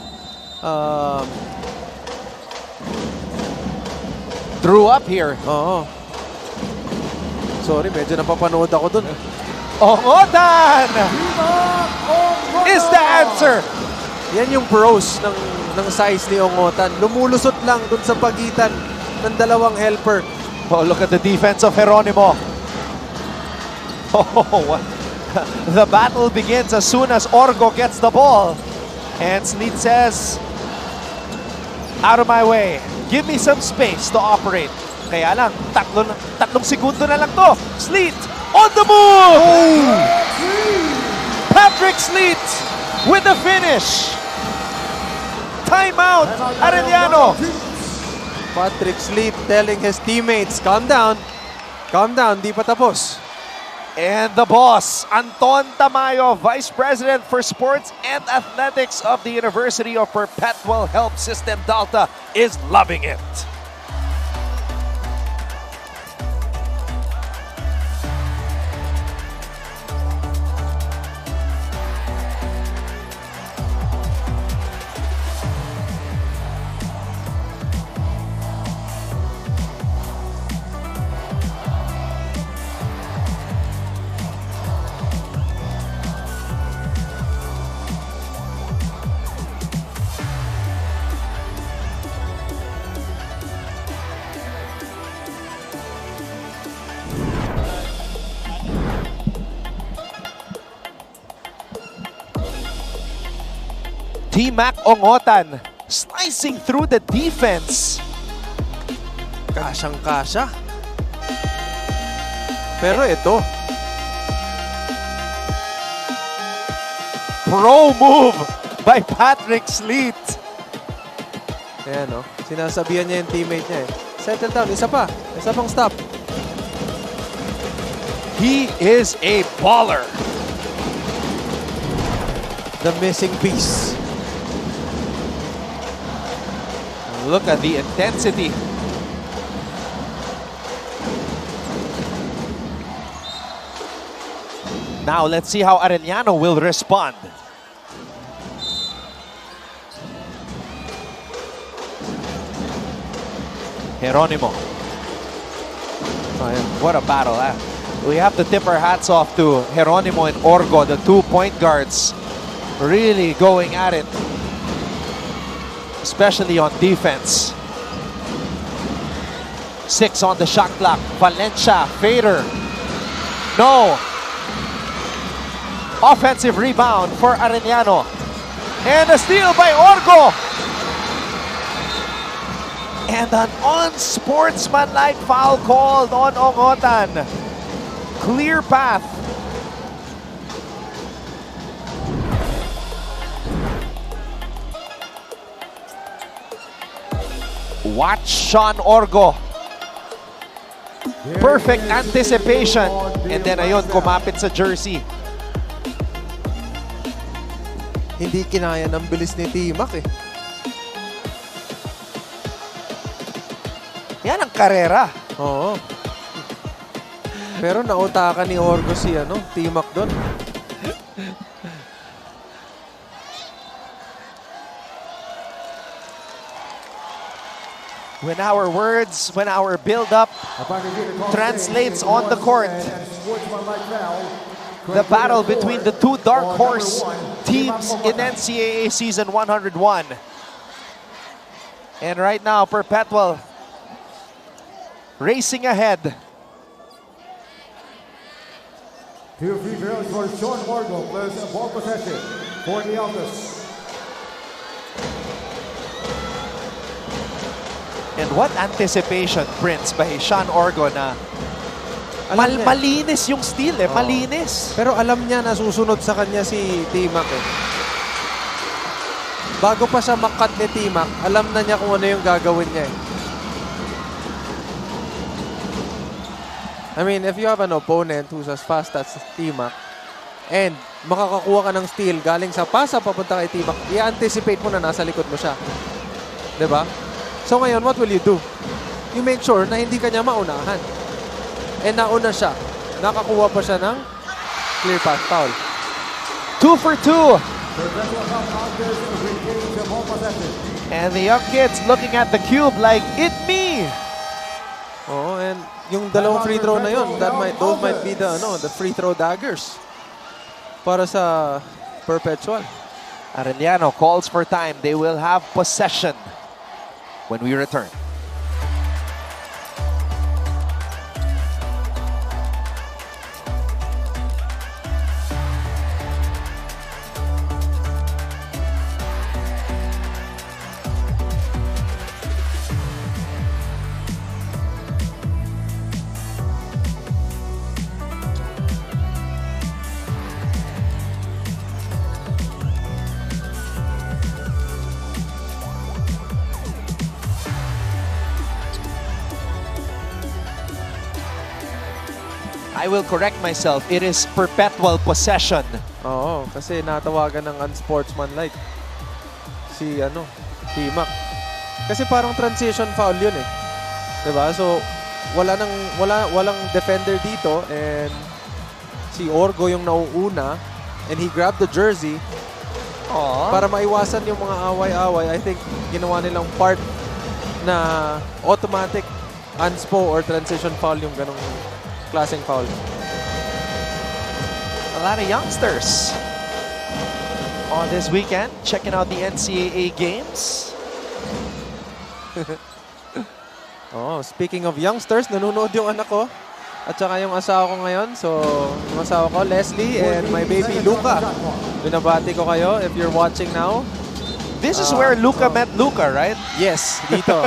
Drew up here. Oo. Sorry, medyo napapanood ako dun. Ongotan is the answer. Yan yung pros ng size ni Ongotan. Lumulusot lang dun sa pagitan ng dalawang helper. Oh, look at the defense of Geronimo. Oh, the battle begins as soon as Orgo gets the ball. And Sleet says, out of my way. Give me some space to operate. Kaya lang, tatlong segundo na lang to. Sleet on the move! Oh. Patrick Sleet with the finish. Timeout, Arellano. Patrick Sleet telling his teammates, calm down, di pa tapos. And the boss, Anton Tamayo, Vice President for Sports and Athletics of the University of Perpetual Health System Delta, is loving it. T-Mac Ongotan slicing through the defense. Kasyang-kasya. Pero ito, Pro move by Patrick Sleet. ayan o, sinasabihan niya yung teammate niya eh. Settle down, isa pang stop. He is a baller. The missing piece. Look at the intensity. Now let's see how Arellano will respond. Geronimo. Ayan. What a battle, huh? We have to tip our hats off to Geronimo and Orgo, the 2 point guards, really going at it, especially on defense. 6 on the shot clock. Valencia, fader. No. Offensive rebound for Arellano. And a steal by Orgo. And an unsportsmanlike foul called on Ongotan. Clear path. Watch Sean Orgo. Perfect anticipation. And then ayun, kumapit sa jersey. Hindi kinaya ng bilis ni T-Mac eh. Yan ang karera. Oo. Pero nautakan ni Orgo si T-Mac doon. When our words, when our build-up translates on the court, the battle between the 2 dark horse teams in NCAA season 101. And right now, Perpetual racing ahead. 2 free throws for Sean Orgo plus ball possession for the Altas. And what anticipation, Prince, by Sean Orgo na Alam niya. malinis yung steal eh, Oo. malinis. Pero alam niya na susunod sa kanya si T-Mac eh. Bago pa siya makat ni T-Mac, alam na niya kung ano yung gagawin niya eh. I mean, if you have an opponent who's as fast as T-Mac and makakakuha ka ng steal galing sa pasa papunta kay T-Mac, i-anticipate mo na nasa likod mo siya. 'Di ba? So ngayon, what will you do? You make sure na hindi ka niya maunahan. And nauna siya. Nakakuha pa siya ng clear pass foul. 2 for 2. Perpetual Altas regains the ball possession. And the young kids looking at the cube like, it me. Oo, and yung dalawang free throw na yun, those might be the free throw daggers para sa Perpetual. Arellano calls for time. They will have possession when we return. I will correct myself. It is perpetual possession. Oo, kasi natawagan ng unsportsmanlike si T-Mac. Kasi parang transition foul yun eh. 'Di ba? So walang defender dito and si Orgo yung nauuna and he grabbed the jersey. Aww. Para maiwasan yung mga away-away. I think ginawa nilang part na automatic unspo or transition foul yung ganong klaseng foul. A lot of youngsters on this weekend checking out the NCAA games. Oh, speaking of youngsters, nanonood yung anak ko at saka yung asawa ko ngayon. So, yung asawa ko, Leslie, and my baby, Luca. Binabati ko kayo if you're watching now. This is where Luca met Luca, right? Yes, dito.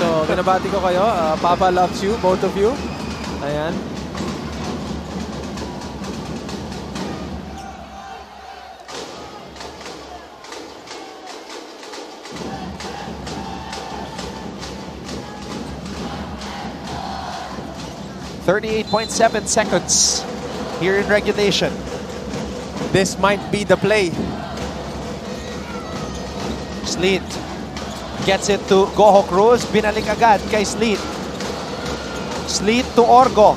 So, binabati ko kayo. Papa loves you, both of you. Ayan. .7 seconds here in regulation. This might be the play. Sleet gets it to Goho Cruz. Binalik agad kay Sleet. Sleet to Orgo.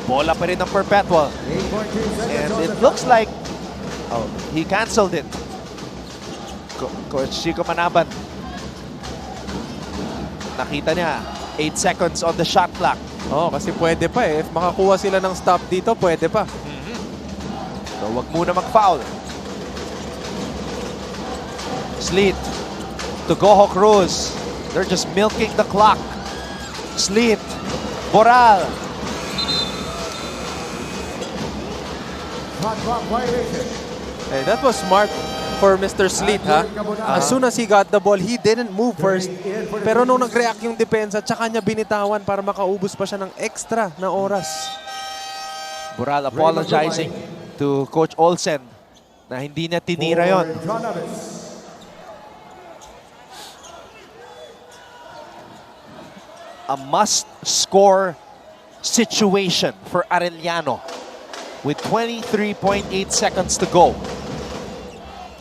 Bola pa rin ng Perpetual. 8.2 seconds And on it the looks clock. like he canceled it. Coach Chico Manaban. Nakita niya, 8 seconds on the shot clock. Oh, kasi pwede pa eh. If makakuha sila ng stop dito, pwede pa. So, wag muna mag-foul. Sleet to Goho Cruz. They're just milking the clock. Sleet. Boral. Shot clock violation. Hey, that was smart for Mr. Sleet, ha? As soon as he got the ball, he didn't move first. Pero nung nag-react yung depensa, tsaka niya binitawan para makaubos pa siya ng extra na oras. Boral apologizing to Coach Olsen na hindi niya tinira yon. A must-score situation for Arellano with 23.8 seconds to go.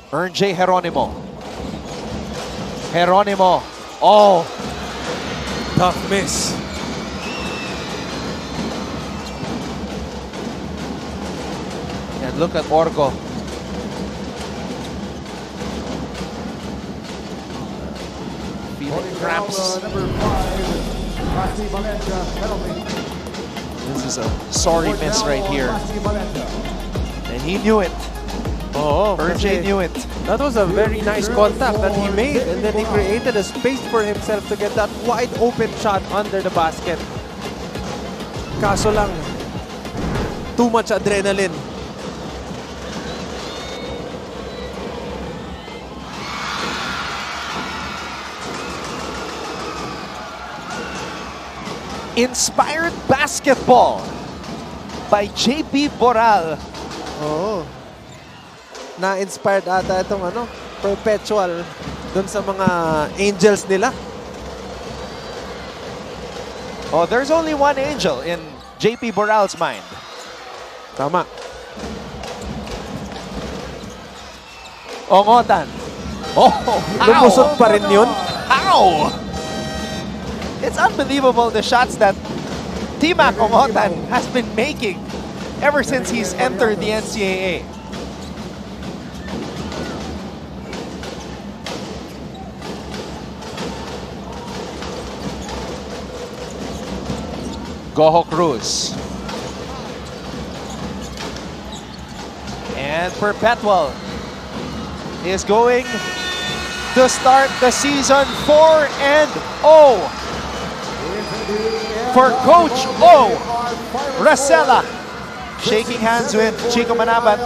Earn J. Geronimo. Geronimo. Oh, Tough miss. and look at Orgo. Feeling cramps. Number 5, Masi Valencia, penalty. This is a sorry miss right here. Masi Valencia. And he knew it. Oo, RJ kasi knew it. that was a very nice contact that he made, and then he created a space for himself to get that wide open shot under the basket. Kaso lang, too much adrenaline. Inspired basketball by JP Boral. Oo. Na-inspired ata itong Perpetual dun sa mga Angels nila. Oh, there's only one angel in JP Boral's mind. Tama. Ongotan. Oh, Lumusot pa rin yun. How? It's unbelievable the shots that T-Mac Ongotan has been making ever since he's entered the NCAA. Goho Cruz. And Perpetual is going to start the season 4-0 for Coach O. Racela. Shaking hands with Chico Manabat.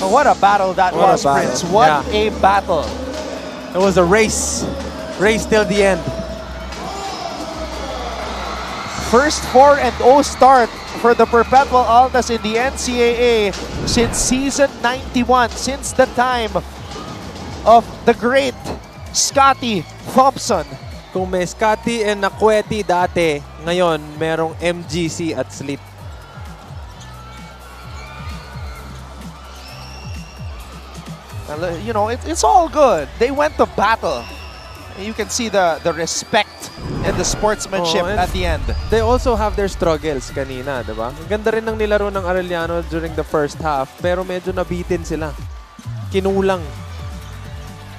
Oh, what a battle that What a was, battle. Prince. What a battle. It was a race. Race till the end. First 4-0 start for the Perpetual Altas in the NCAA since season 91, since the time of the great Scotty Thompson. Kung may Scotty and Nakweti dati, ngayon merong MGC at Sleet. You know, it's all good. They went to battle. You can see the respect and the sportsmanship Oh, and at the end. They also have their struggles kanina, di ba? Ang ganda rin ng nilaro ng Arellano during the first half, pero medyo nabitin sila. Kinulang.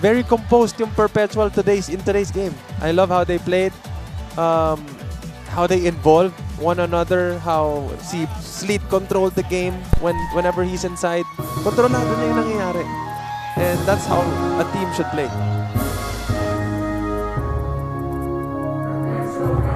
Very composed yung Perpetual in today's game. I love how they played, how they involved one another, how si Sleet controlled the game whenever he's inside. Kontrolado niya yung nangyayari. And that's how a team should play.